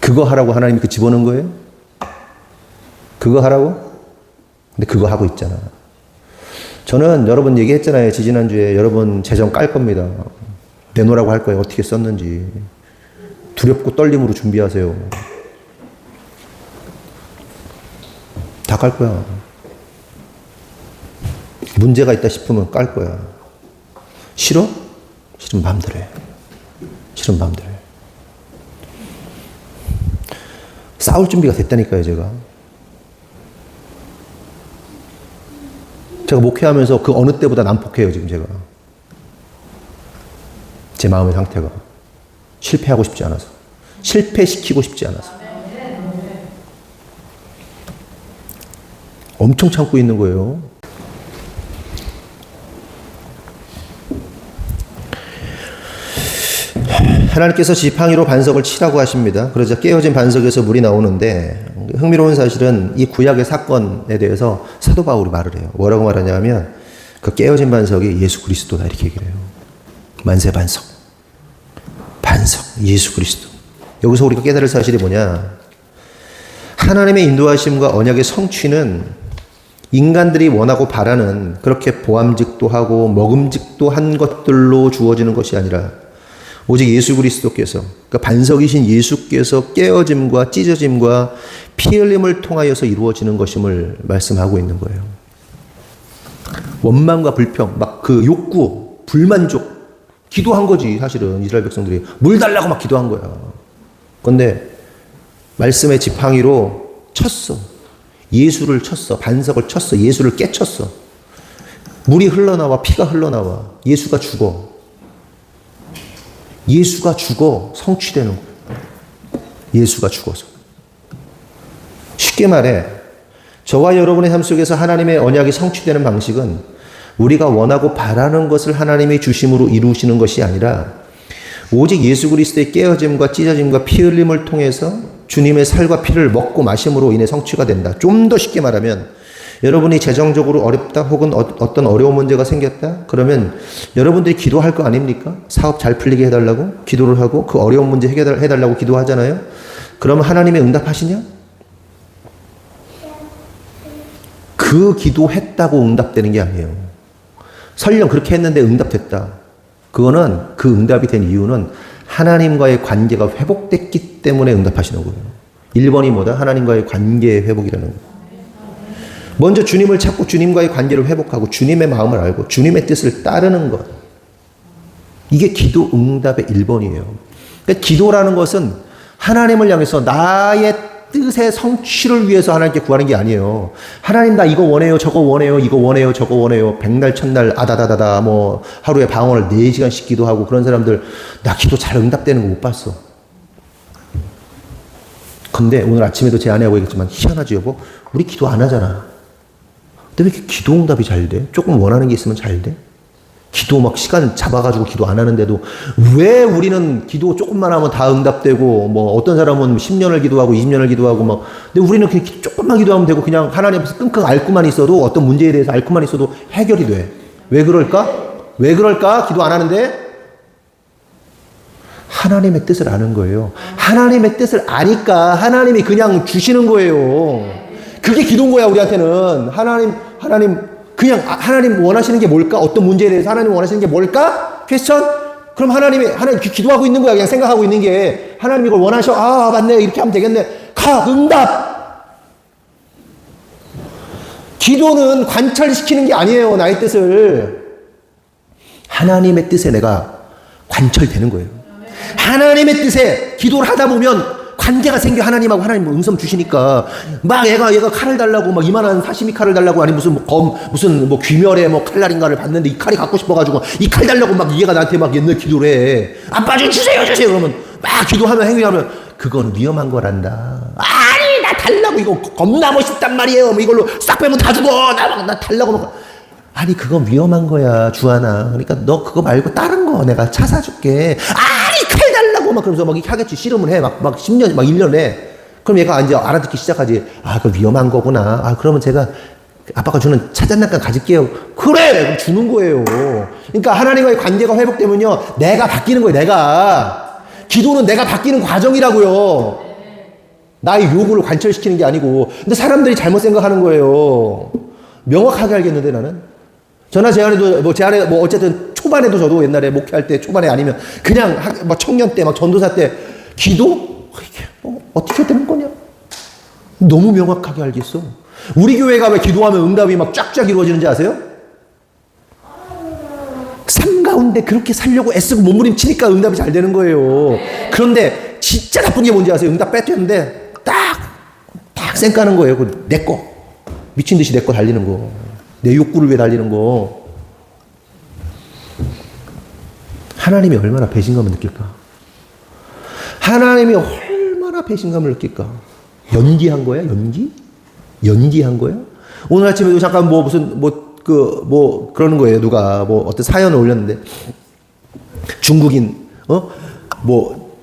그거 하라고 하나님이 그 집어넣은 거예요? 그거 하라고? 근데 그거 하고 있잖아. 저는 여러분 얘기했잖아요. 지지난주에 여러분 재정 깔 겁니다. 내놓으라고 할 거예요. 어떻게 썼는지. 두렵고 떨림으로 준비하세요. 다 깔 거야. 문제가 있다 싶으면 깔 거야. 싫어? 싫으면 마음대로 해. 싫으면 마음대로 해. 싸울 준비가 됐다니까요, 제가. 제가 목회하면서 그 어느 때보다 난폭해요, 지금 제가. 제 마음의 상태가. 실패하고 싶지 않아서. 실패시키고 싶지 않아서. 엄청 참고 있는 거예요. 하나님께서 지팡이로 반석을 치라고 하십니다. 그러자 깨어진 반석에서 물이 나오는데 흥미로운 사실은 이 구약의 사건에 대해서 사도 바울이 말을 해요. 뭐라고 말하냐면 그 깨어진 반석이 예수 그리스도다 이렇게 얘기를 해요. 만세 반석. 반석. 예수 그리스도. 여기서 우리가 깨달을 사실이 뭐냐. 하나님의 인도하심과 언약의 성취는 인간들이 원하고 바라는 그렇게 보암직도 하고 먹음직도 한 것들로 주어지는 것이 아니라 오직 예수 그리스도께서 그러니까 반석이신 예수께서 깨어짐과 찢어짐과 피 흘림을 통하여서 이루어지는 것임을 말씀하고 있는 거예요. 원망과 불평, 막 그 욕구, 불만족 기도한 거지 사실은 이스라엘 백성들이 물 달라고 막 기도한 거야. 그런데 말씀의 지팡이로 쳤어. 예수를 쳤어. 반석을 쳤어. 예수를 깨쳤어. 물이 흘러나와 피가 흘러나와 예수가 죽어. 예수가 죽어 성취되는 거예요. 예수가 죽어서. 쉽게 말해 저와 여러분의 삶 속에서 하나님의 언약이 성취되는 방식은 우리가 원하고 바라는 것을 하나님이 주심으로 이루시는 것이 아니라 오직 예수 그리스도의 깨어짐과 찢어짐과 피 흘림을 통해서 주님의 살과 피를 먹고 마심으로 인해 성취가 된다. 좀 더 쉽게 말하면 여러분이 재정적으로 어렵다 혹은 어떤 어려운 문제가 생겼다 그러면 여러분들이 기도할 거 아닙니까? 사업 잘 풀리게 해달라고 기도를 하고 그 어려운 문제 해결해달라고 기도하잖아요. 그러면 하나님이 응답하시냐? 그 기도했다고 응답되는 게 아니에요. 설령 그렇게 했는데 응답됐다. 그거는 그 응답이 된 이유는 하나님과의 관계가 회복됐기 때문에 응답하시는 거예요. 1번이 뭐다? 하나님과의 관계의 회복이라는 거예요. 먼저 주님을 찾고 주님과의 관계를 회복하고 주님의 마음을 알고 주님의 뜻을 따르는 것. 이게 기도 응답의 1번이에요. 그러니까 기도라는 것은 하나님을 향해서 나의 뜻의 성취를 위해서 하나님께 구하는 게 아니에요. 하나님 나 이거 원해요, 저거 원해요, 이거 원해요, 저거 원해요. 백날 첫날 아다다다다 뭐 하루에 방언을 4시간씩 기도하고 그런 사람들 나 기도 잘 응답되는 거 못 봤어. 근데 오늘 아침에도 제 아내하고 얘기했지만 희한하지 여보? 우리 기도 안 하잖아. 근데 왜 이렇게 기도 응답이 잘 돼? 조금 원하는 게 있으면 잘 돼? 기도 막 시간 잡아가지고 기도 안 하는데도 왜 우리는 기도 조금만 하면 다 응답되고 뭐 어떤 사람은 10년을 기도하고 20년을 기도하고 막 근데 우리는 그냥 조금만 기도하면 되고 그냥 하나님 앞에서 끙끙 앓고만 있어도 어떤 문제에 대해서 앓고만 있어도 해결이 돼. 왜 그럴까? 왜 그럴까? 기도 안 하는데 하나님의 뜻을 아는 거예요. 하나님의 뜻을 아니까 하나님이 그냥 주시는 거예요. 그게 기도인 거야 우리한테는. 하나님 그냥 하나님 원하시는 게 뭘까? 어떤 문제에 대해서 하나님 원하시는 게 뭘까? 퀘스천? 그럼 하나님 기도하고 있는 거야. 그냥 생각하고 있는 게 하나님 이걸 원하셔. 아 맞네 이렇게 하면 되겠네. 가 응답. 기도는 관철시키는 게 아니에요. 나의 뜻을. 하나님의 뜻에 내가 관철되는 거예요. 하나님의 뜻에 기도를 하다 보면 관계가 생겨. 하나님하고 하나님 음성 주시니까 막 얘가 칼을 달라고 막 이만한 사시미 칼을 달라고 아니 무슨 무슨 귀멸의 칼날인가를 봤는데 이 칼이 갖고 싶어가지고 이 칼 달라고 막 얘가 나한테 막 옛날 기도를 해. 아빠 좀 주세요 그러면 막 기도하면 행위하면 그건 위험한 거란다. 아니 나 달라고 이거 겁나 멋있단 말이에요. 뭐 이걸로 싹 빼면 다 죽어. 나 달라고 막. 아니 그건 위험한 거야 주하나. 그러니까 너 그거 말고 다른 거 내가 차 사줄게. 아니 칼 달라고 막 그러면서 막 이렇게 하겠지. 씨름을 해. 막 10년 막 1년 해. 그럼 얘가 이제 알아듣기 시작하지. 아 그거 위험한 거구나. 아 그러면 제가 아빠가 주는 차 장난감 가질게요. 그래 그럼 주는 거예요. 그러니까 하나님과의 관계가 회복되면요 내가 바뀌는 거예요. 내가 기도는 내가 바뀌는 과정이라고요. 나의 요구를 관철시키는 게 아니고. 근데 사람들이 잘못 생각하는 거예요. 명확하게 알겠는데 나는 저나 제 안에 어쨌든 초반에도 저도 옛날에 목회할 때 초반에 아니면 그냥 막 청년 때 막 전도사 때 기도 이게 어떻게 되는 거냐 너무 명확하게 알겠어. 우리 교회가 왜 기도하면 응답이 막 쫙쫙 이루어지는지 아세요? 삶 가운데 그렇게 살려고 애쓰고 몸부림치니까 응답이 잘 되는 거예요. 그런데 진짜 나쁜 게 뭔지 아세요? 응답 뺏겼는데 딱 쌩까는 거예요. 내 거 미친 듯이 내 거 달리는 거. 내 욕구를 위해 달리는 거. 하나님이 얼마나 배신감을 느낄까? 하나님이 얼마나 배신감을 느낄까? 연기한 거야? 연기한 거야? 오늘 아침에도 잠깐 그러는 거예요. 누가 어떤 사연을 올렸는데 중국인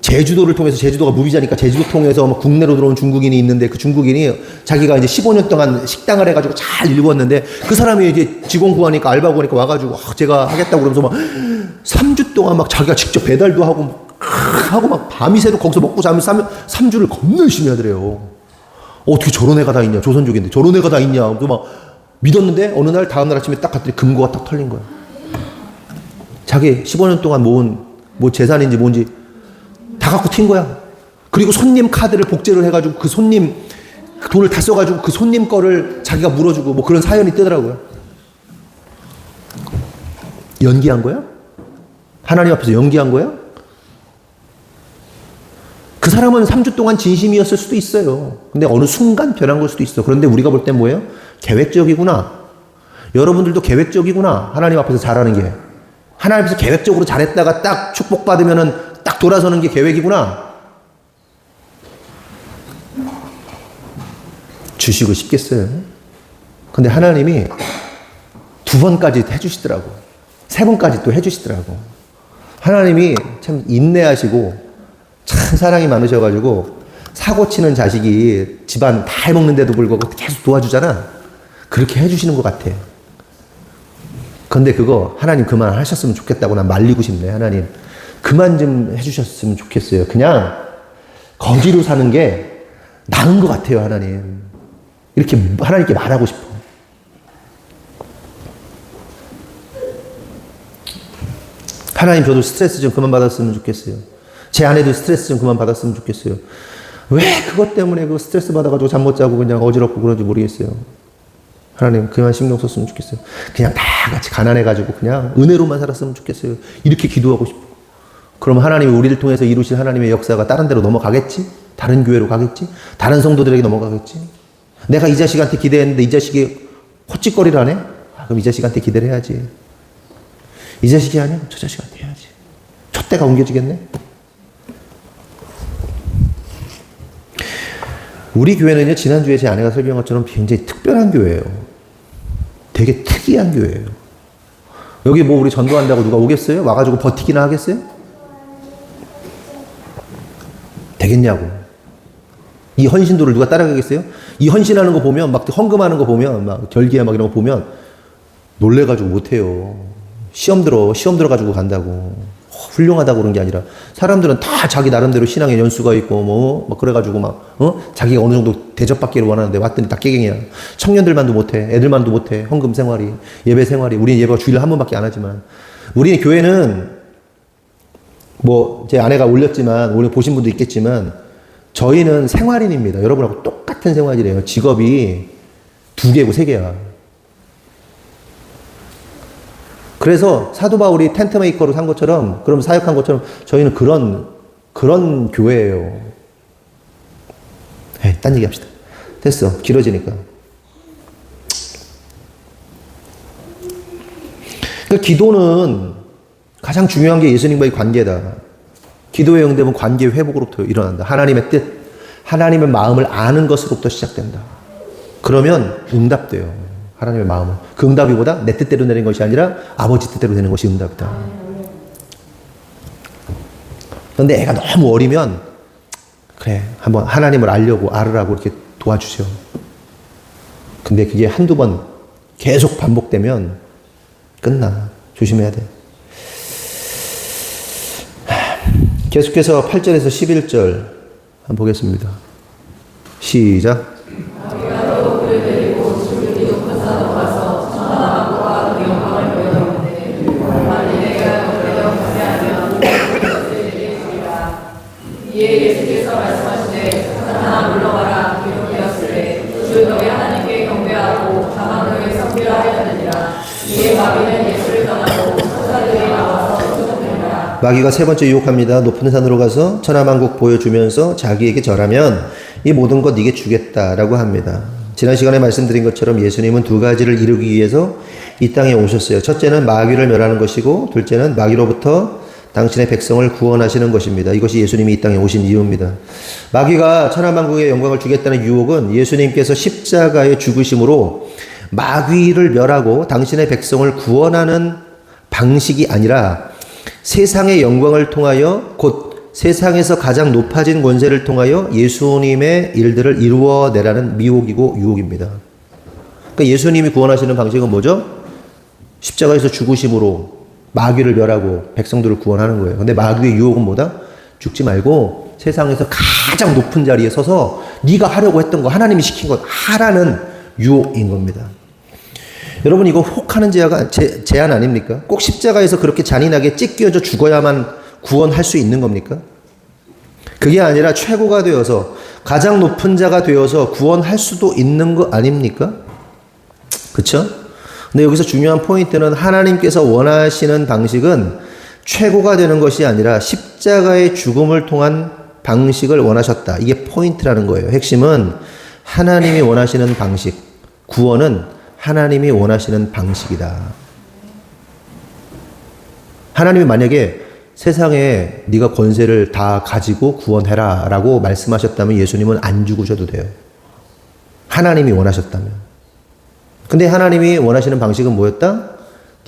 제주도를 통해서 제주도가 무비자니까 제주도 통해서 국내로 들어온 중국인이 있는데 그 중국인이 자기가 이제 15년 동안 식당을 해가지고 잘 일구었는데 그 사람이 이제 직원 구하니까 알바 구하니까 와가지고 제가 하겠다고 그러면서 막 3주 동안 막 자기가 직접 배달도 하고 막 밤이 새도록 거기서 먹고 자면 3주를 겁나 열심히 하더래요. 어떻게 저런 애가 다 있냐. 조선족인데 저런 애가 다 있냐. 또 막 믿었는데 어느 날 다음날 아침에 딱 갔더니 금고가 딱 털린 거야. 자기 15년 동안 모은 재산인지 뭔지 다 갖고 튄 거야. 그리고 손님 카드를 복제를 해가지고 그 손님 돈을 다 써가지고 그 손님 거를 자기가 물어주고 그런 사연이 뜨더라고요. 연기한 거야? 하나님 앞에서 연기한 거야? 그 사람은 3주 동안 진심이었을 수도 있어요. 근데 어느 순간 변한 걸 수도 있어. 그런데 우리가 볼 땐 뭐예요? 계획적이구나. 여러분들도 계획적이구나. 하나님 앞에서 잘하는 게. 하나님 앞에서 계획적으로 잘했다가 딱 축복받으면은 딱 돌아서는 게 계획이구나. 주시고 싶겠어요. 근데 하나님이 2번까지 해주시더라고. 3번까지 또 해주시더라고. 하나님이 참 인내하시고 참 사랑이 많으셔가지고 사고 치는 자식이 집안 다 해먹는데도 불구하고 계속 도와주잖아. 그렇게 해주시는 것 같아. 근데 그거 하나님 그만 하셨으면 좋겠다고 난 말리고 싶네. 하나님 그만 좀 해주셨으면 좋겠어요. 그냥 거지로 사는 게 나은 것 같아요. 하나님 이렇게 하나님께 말하고 싶어. 하나님 저도 스트레스 좀 그만 받았으면 좋겠어요. 제 아내도 스트레스 좀 그만 받았으면 좋겠어요. 왜 그것 때문에 그 스트레스 받아가지고 잠 못 자고 그냥 어지럽고 그런지 모르겠어요. 하나님 그만 신경 썼으면 좋겠어요. 그냥 다 같이 가난해가지고 그냥 은혜로만 살았으면 좋겠어요. 이렇게 기도하고 싶어. 그럼 하나님이 우리를 통해서 이루실 하나님의 역사가 다른 데로 넘어가겠지? 다른 교회로 가겠지? 다른 성도들에게 넘어가겠지? 내가 이 자식한테 기대했는데 이 자식이 헛짓거리를 하네? 그럼 이 자식한테 기대를 해야지. 이 자식이 아니야? 저 자식한테 해야지. 촛대가 옮겨지겠네? 우리 교회는요, 지난주에 제 아내가 설명한 것처럼 굉장히 특별한 교회예요. 되게 특이한 교회예요. 여기 뭐 우리 전도한다고 누가 오겠어요? 와가지고 버티기나 하겠어요? 되겠냐고. 이 헌신도를 누가 따라가겠어요? 이 헌신하는 거 보면, 막 헌금하는 거 보면, 막 결기에 막 이런 거 보면 놀래가지고 못해요. 시험 들어가지고 간다고. 훌륭하다고 그런 게 아니라 사람들은 다 자기 나름대로 신앙의 연수가 있고 막 그래가지고 막 자기가 어느 정도 대접받기를 원하는데 왔더니 다 깨갱이야. 청년들만도 못해. 애들만도 못해. 헌금 생활이, 예배 생활이. 우리는 예배가 주일에 한 번밖에 안 하지만 우리는 교회는 뭐 제 아내가 올렸지만 오늘 보신 분도 있겠지만 저희는 생활인입니다. 여러분하고 똑같은 생활이래요. 직업이 2개고 3개야. 그래서 사도 바울이 텐트 메이커로 산 것처럼, 그럼 사역한 것처럼 저희는 그런 교회예요. 에이, 딴 얘기 합시다. 됐어. 길어지니까. 그러니까 기도는 가장 중요한 게 예수님과의 관계다. 기도의 응답은 관계 회복으로부터 일어난다. 하나님의 뜻, 하나님의 마음을 아는 것으로부터 시작된다. 그러면 응답돼요. 하나님의 마음은. 그 응답이 보다 내 뜻대로 되는 것이 아니라 아버지 뜻대로 되는 것이 응답이다. 그런데 애가 너무 어리면 그래 한번 하나님을 알으라고 이렇게 도와주세요. 근데 그게 한두 번 계속 반복되면 끝나. 조심해야 돼. 계속해서 8절에서 11절 한번 보겠습니다. 시작. 예수께서 말씀하시되 사탄아 물러가라 기록되었으되 주 너희 하나님께 경배하고 다만 너희 섬기라 하였느니라. 이에 마귀는 예수를 떠나고 천사들이 나와서 쫓아내니라. 마귀가 세 번째 유혹합니다. 높은 산으로 가서 천하만국 보여주면서 자기에게 절하면 이 모든 것 네게 주겠다라고 합니다. 지난 시간에 말씀드린 것처럼 예수님은 2가지를 이루기 위해서 이 땅에 오셨어요. 첫째는 마귀를 멸하는 것이고 둘째는 마귀로부터 당신의 백성을 구원하시는 것입니다. 이것이 예수님이 이 땅에 오신 이유입니다. 마귀가 천하만국의 영광을 주겠다는 유혹은 예수님께서 십자가의 죽으심으로 마귀를 멸하고 당신의 백성을 구원하는 방식이 아니라 세상의 영광을 통하여 곧 세상에서 가장 높아진 권세를 통하여 예수님의 일들을 이루어내라는 미혹이고 유혹입니다. 그러니까 예수님이 구원하시는 방식은 뭐죠? 십자가에서 죽으심으로 마귀를 멸하고 백성들을 구원하는 거예요. 근데 마귀의 유혹은 뭐다? 죽지 말고 세상에서 가장 높은 자리에 서서 네가 하려고 했던 거 하나님이 시킨 것 하라는 유혹인 겁니다. 여러분 이거 혹하는 제안 아닙니까? 꼭 십자가에서 그렇게 잔인하게 찢겨져 죽어야만 구원할 수 있는 겁니까? 그게 아니라 최고가 되어서 가장 높은 자가 되어서 구원할 수도 있는 거 아닙니까? 그쵸? 근데 여기서 중요한 포인트는 하나님께서 원하시는 방식은 최고가 되는 것이 아니라 십자가의 죽음을 통한 방식을 원하셨다. 이게 포인트라는 거예요. 핵심은 하나님이 원하시는 방식, 구원은 하나님이 원하시는 방식이다. 하나님이 만약에 세상에 네가 권세를 다 가지고 구원해라 라고 말씀하셨다면 예수님은 안 죽으셔도 돼요. 하나님이 원하셨다면. 근데 하나님이 원하시는 방식은 뭐였다?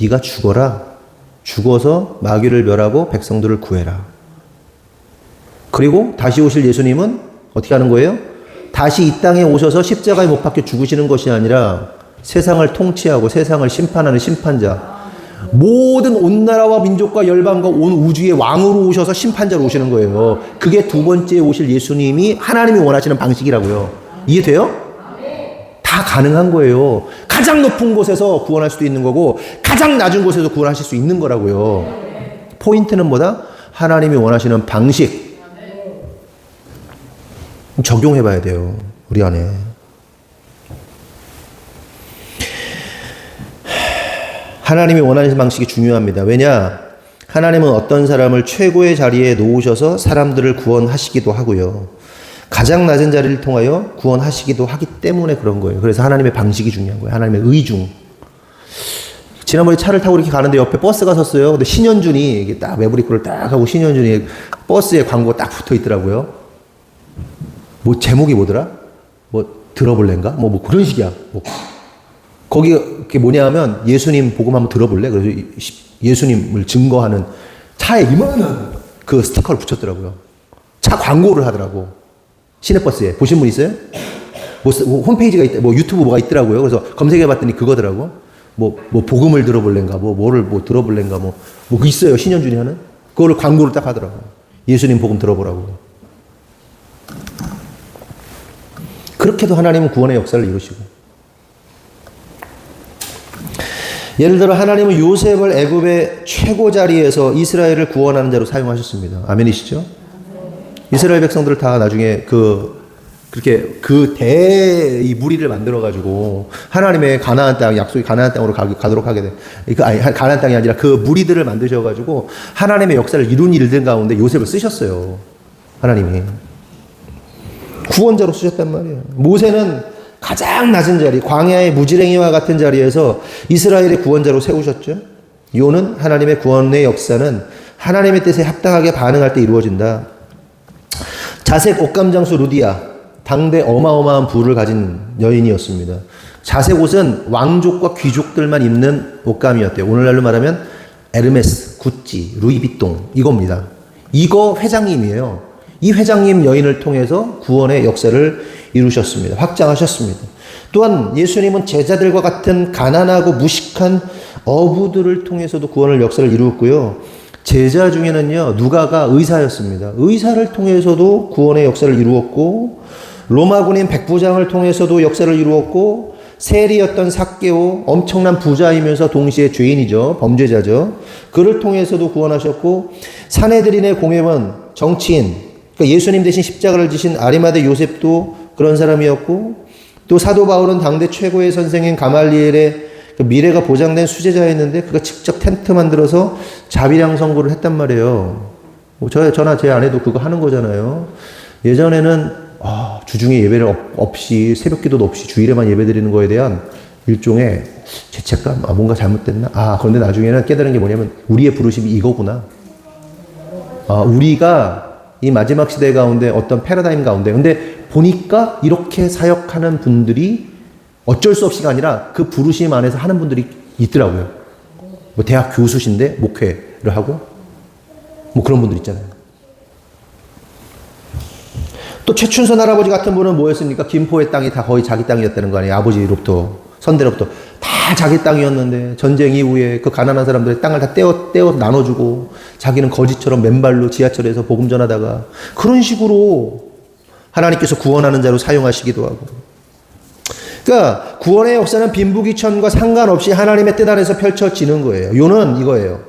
네가 죽어라. 죽어서 마귀를 멸하고 백성들을 구해라. 그리고 다시 오실 예수님은 어떻게 하는 거예요? 다시 이 땅에 오셔서 십자가에 못 박혀 죽으시는 것이 아니라 세상을 통치하고 세상을 심판하는 심판자, 모든 온 나라와 민족과 열방과 온 우주의 왕으로 오셔서 심판자로 오시는 거예요. 그게 2번째 오실 예수님이 하나님이 원하시는 방식이라고요. 이해돼요? 다 가능한 거예요. 가장 높은 곳에서 구원할 수도 있는 거고 가장 낮은 곳에서 구원하실 수 있는 거라고요. 포인트는 뭐다? 하나님이 원하시는 방식. 적용해 봐야 돼요. 우리 안에. 하나님이 원하는 방식이 중요합니다. 왜냐? 하나님은 어떤 사람을 최고의 자리에 놓으셔서 사람들을 구원하시기도 하고요. 가장 낮은 자리를 통하여 구원하시기도 하기 때문에 그런 거예요. 그래서 하나님의 방식이 중요한 거예요. 하나님의 의중. 지난번에 차를 타고 이렇게 가는데 옆에 버스가 섰어요. 근데 신현준이 이게 딱 매브리크를 딱 하고 신현준이 버스에 광고가 딱 붙어 있더라고요. 뭐 제목이 뭐더라? 뭐 들어볼랜가? 뭐 그런 식이야. 뭐 거기 그게 뭐냐 하면 예수님 복음 한번 들어볼래? 그래서 예수님을 증거하는 차에 이만한 그 스티커를 붙였더라고요. 차 광고를 하더라고. 시내버스에. 보신 분 있어요? 뭐 홈페이지가 있다, 뭐 유튜브 뭐가 있더라고요. 그래서 검색해 봤더니 그거더라고. 뭐 복음을 들어볼랜가, 뭐를 들어볼랜가, 뭐 있어요. 신현준이 하는. 그거를 광고를 딱 하더라고. 예수님 복음 들어보라고. 그렇게도 하나님은 구원의 역사를 이루시고. 예를 들어 하나님은 요셉을 애굽의 최고 자리에서 이스라엘을 구원하는 자로 사용하셨습니다. 아멘이시죠? 이스라엘 백성들을 다 나중에 그렇게 이 무리를 만들어 가지고 하나님의 가나안 땅, 약속의 가나안 땅으로 가도록 하게 돼. 가나안 땅이 아니라 그 무리들을 만드셔 가지고 하나님의 역사를 이룬 일들 가운데 요셉을 쓰셨어요. 하나님이 구원자로 쓰셨단 말이에요. 모세는 가장 낮은 자리, 광야의 무지랭이와 같은 자리에서 이스라엘의 구원자로 세우셨죠. 요는 하나님의 구원의 역사는 하나님의 뜻에 합당하게 반응할 때 이루어진다. 자색 옷감장수 루디아, 당대 어마어마한 부를 가진 여인이었습니다. 자색 옷은 왕족과 귀족들만 입는 옷감이었대요. 오늘날로 말하면 에르메스, 구찌, 루이비통 이겁니다. 이거 회장님이에요. 이 회장님 여인을 통해서 구원의 역사를 이루셨습니다. 확장하셨습니다. 또한 예수님은 제자들과 같은 가난하고 무식한 어부들을 통해서도 구원의 역사를 이루었고요. 제자 중에는요, 누가가 의사였습니다. 의사를 통해서도 구원의 역사를 이루었고, 로마 군인 백부장을 통해서도 역사를 이루었고, 세리였던 삭개오, 엄청난 부자이면서 동시에 죄인이죠. 범죄자죠. 그를 통해서도 구원하셨고, 사내들인의 공회원, 정치인, 그러니까 예수님 대신 십자가를 지신 아리마대 요셉도 그런 사람이었고, 또 사도 바울은 당대 최고의 선생인 가말리엘의 그 미래가 보장된 수제자였는데 그가 직접 텐트 만들어서 자비량 선고를 했단 말이에요. 저나 제 아내도 그거 하는 거잖아요. 예전에는 주중에 예배를 없이 새벽 기도도 없이 주일에만 예배 드리는 거에 대한 일종의 죄책감, 뭔가 잘못됐나? 그런데 나중에는 깨달은 게 뭐냐면 우리의 부르심이 이거구나. 우리가 이 마지막 시대 가운데 어떤 패러다임 가운데 근데 보니까 이렇게 사역하는 분들이 어쩔 수 없이가 아니라 그 부르심 안에서 하는 분들이 있더라고요. 뭐 대학 교수신데 목회를 하고 뭐 그런 분들 있잖아요. 또 최춘선 할아버지 같은 분은 뭐였습니까? 김포의 땅이 다 거의 자기 땅이었다는 거 아니에요. 아버지로부터 선대로부터 다 자기 땅이었는데 전쟁 이후에 그 가난한 사람들의 땅을 다 떼어 나눠주고 자기는 거지처럼 맨발로 지하철에서 복음 전하다가 그런 식으로 하나님께서 구원하는 자로 사용하시기도 하고. 그러니까 구원의 역사는 빈부귀천과 상관없이 하나님의 뜻 안에서 펼쳐지는 거예요. 요는 이거예요.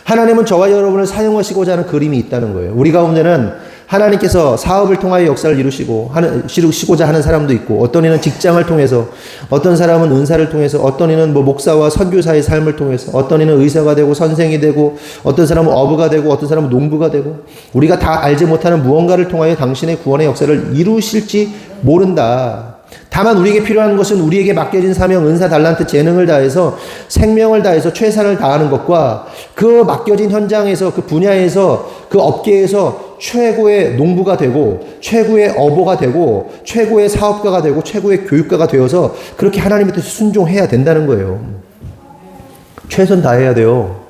하나님은 저와 여러분을 사용하시고자 하는 그림이 있다는 거예요. 우리 가운데는 하나님께서 사업을 통하여 역사를 이루시고자 하는 사람도 있고, 어떤 이는 직장을 통해서, 어떤 사람은 은사를 통해서, 어떤 이는 목사와 선교사의 삶을 통해서, 어떤 이는 의사가 되고 선생이 되고, 어떤 사람은 어부가 되고, 어떤 사람은 농부가 되고, 우리가 다 알지 못하는 무언가를 통하여 당신의 구원의 역사를 이루실지 모른다. 다만 우리에게 필요한 것은 우리에게 맡겨진 사명, 은사, 달란트, 재능을 다해서 생명을 다해서 최선을 다하는 것과 그 맡겨진 현장에서 그 분야에서 그 업계에서 최고의 농부가 되고 최고의 어부가 되고 최고의 사업가가 되고 최고의 교육가가 되어서 그렇게 하나님의 뜻에 순종해야 된다는 거예요. 최선 다해야 돼요.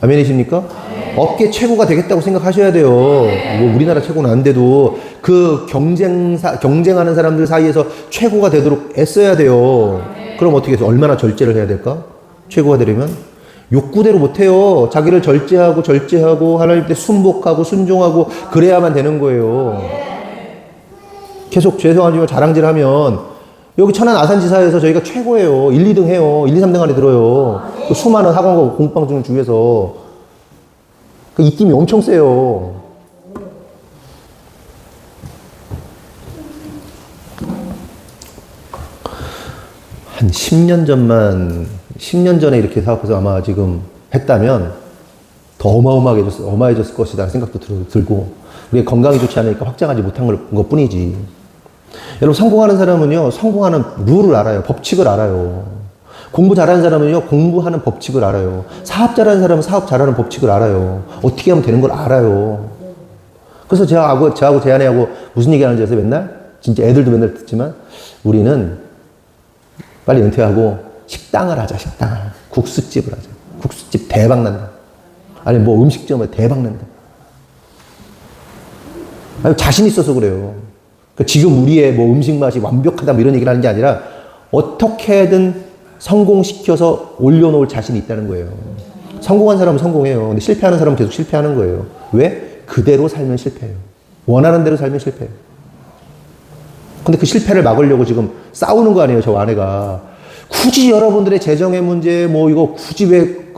아멘이십니까? 업계 최고가 되겠다고 생각하셔야 돼요. 뭐 우리나라 최고는 안 돼도 그 경쟁하는 사람들 사이에서 최고가 되도록 애써야 돼요. 그럼 어떻게 해서 얼마나 절제를 해야 될까? 최고가 되려면 욕구대로 못해요. 자기를 절제하고 하나님께 순복하고 순종하고 그래야만 되는 거예요. 계속 죄송하지만 자랑질하면 여기 천안 아산지사에서 저희가 최고예요. 1, 2등 해요. 1, 2, 3등 안에 들어요. 그 수많은 학원과 공방중 중에서 그 입김이 엄청 세요. 한 10년 전에 이렇게 사업해서 아마 지금 했다면 더 어마어마해졌을 것이다 생각도 들고, 우리가 건강이 좋지 않으니까 확장하지 못한 것 뿐이지. 여러분, 성공하는 사람은요, 성공하는 룰을 알아요. 법칙을 알아요. 공부 잘하는 사람은요, 공부하는 법칙을 알아요. 사업 잘하는 사람은 사업 잘하는 법칙을 알아요. 어떻게 하면 되는 걸 알아요. 그래서 저하고 제 아내하고 무슨 얘기 하는지 아세요? 맨날? 진짜 애들도 맨날 듣지만, 우리는 빨리 은퇴하고 식당을 하자, 식당을. 국수집을 하자. 국수집 대박 난다. 아니, 뭐 음식점을 대박 난다. 아니, 자신 있어서 그래요. 그러니까 지금 우리의 뭐 음식 맛이 완벽하다 뭐 이런 얘기를 하는 게 아니라 어떻게든 성공시켜서 올려놓을 자신이 있다는 거예요. 성공한 사람은 성공해요. 근데 실패하는 사람은 계속 실패하는 거예요. 왜? 그대로 살면 실패해요. 원하는 대로 살면 실패해요. 근데 그 실패를 막으려고 지금 싸우는 거 아니에요, 저 아내가. 굳이 여러분들의 재정의 문제, 뭐 이거 굳이 왜,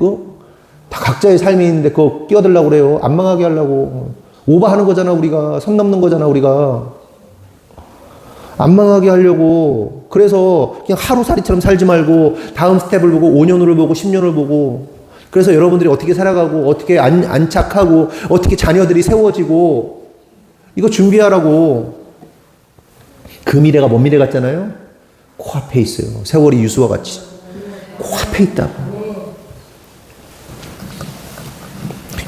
다 각자의 삶이 있는데 그거 끼어들려고 그래요. 안 망하게 하려고. 오버하는 거잖아, 우리가. 선 넘는 거잖아, 우리가. 안 망하게 하려고. 그래서 그냥 하루살이처럼 살지 말고 다음 스텝을 보고 5년을 보고 10년을 보고. 그래서 여러분들이 어떻게 살아가고 어떻게 안착하고 어떻게 자녀들이 세워지고 이거 준비하라고. 그 미래가 먼 미래 같잖아요. 코앞에 있어요. 세월이 유수와 같이 코앞에 있다고.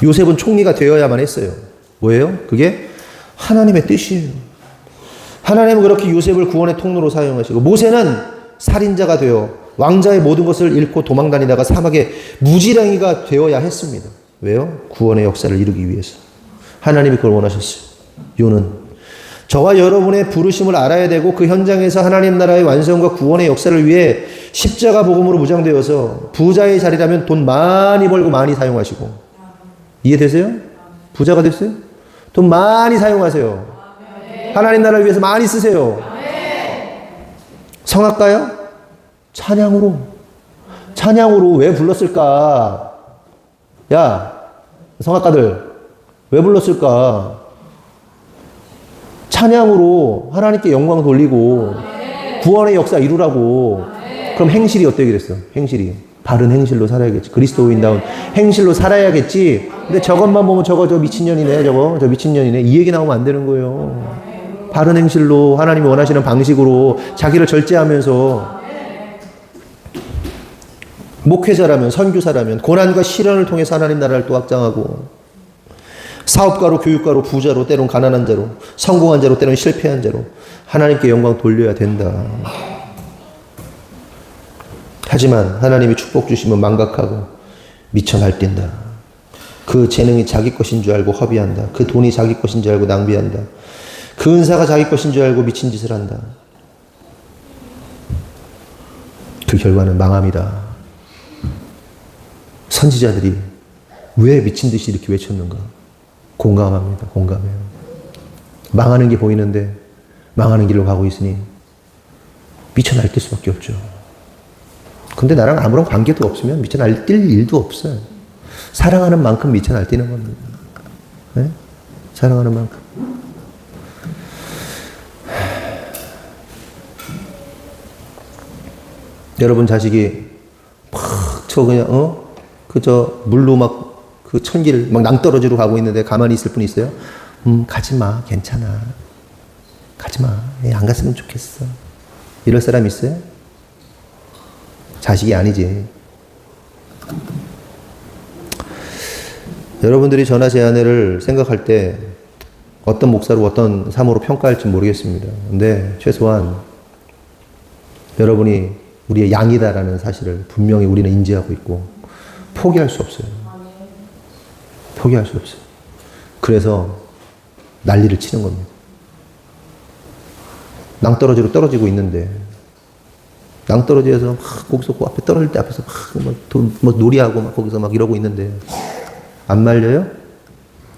요셉은 총리가 되어야만 했어요. 뭐예요? 그게 하나님의 뜻이에요. 하나님은 그렇게 요셉을 구원의 통로로 사용하시고, 모세는 살인자가 되어 왕자의 모든 것을 잃고 도망다니다가 사막에 무지랭이가 되어야 했습니다. 왜요? 구원의 역사를 이루기 위해서. 하나님이 그걸 원하셨어요. 요는 저와 여러분의 부르심을 알아야 되고 그 현장에서 하나님 나라의 완성과 구원의 역사를 위해 십자가 복음으로 무장되어서 부자의 자리라면 돈 많이 벌고 많이 사용하시고. 이해되세요? 부자가 됐어요? 돈 많이 사용하세요. 하나님 나라를 위해서 많이 쓰세요. 성악가요? 찬양으로. 찬양으로 왜 불렀을까? 야, 성악가들 왜 불렀을까? 찬양으로 하나님께 영광 돌리고 구원의 역사 이루라고. 그럼 행실이 어떻게 그랬어? 행실이 바른 행실로 살아야겠지. 그리스도인다운 행실로 살아야겠지. 근데 저것만 보면 저 미친년이네, 저 미친년이네, 이 얘기 나오면 안 되는 거예요. 바른 행실로 하나님이 원하시는 방식으로 자기를 절제하면서 목회자라면, 선교사라면 고난과 시련을 통해서 하나님 나라를 또 확장하고, 사업가로, 교육가로, 부자로, 때론 가난한 자로, 성공한 자로, 때론 실패한 자로 하나님께 영광 돌려야 된다. 하지만 하나님이 축복 주시면 망각하고 미쳐 날뛴다. 그 재능이 자기 것인 줄 알고 허비한다. 그 돈이 자기 것인 줄 알고 낭비한다. 그 은사가 자기 것인 줄 알고 미친 짓을 한다. 그 결과는 망함이다. 선지자들이 왜 미친 듯이 이렇게 외쳤는가? 공감합니다. 공감해요. 망하는 게 보이는데 망하는 길로 가고 있으니 미쳐 날뛸 수밖에 없죠. 근데 나랑 아무런 관계도 없으면 미쳐 날뛸 일도 없어요. 사랑하는 만큼 미쳐 날뛰는 겁니다. 네? 사랑하는 만큼. 여러분 자식이 그냥 물로 막 그 천길 막 낭떠러지로 가고 있는데 가만히 있을 분 있어요? 가지 마, 괜찮아. 가지 마, 안 갔으면 좋겠어. 이럴 사람 있어요? 자식이 아니지. 여러분들이 저나 제 아내를 생각할 때 어떤 목사로 어떤 사모로 평가할지 모르겠습니다. 근데 최소한 여러분이 우리의 양이다라는 사실을 분명히 우리는 인지하고 있고 포기할 수 없어요. 포기할 수 없어요. 그래서 난리를 치는 겁니다. 낭떠러지로 떨어지고 있는데 낭떠러지에서 막 거기서 그 앞에 떨어질 때 앞에서 막 놀이하고 막 거기서 막 이러고 있는데 안 말려요?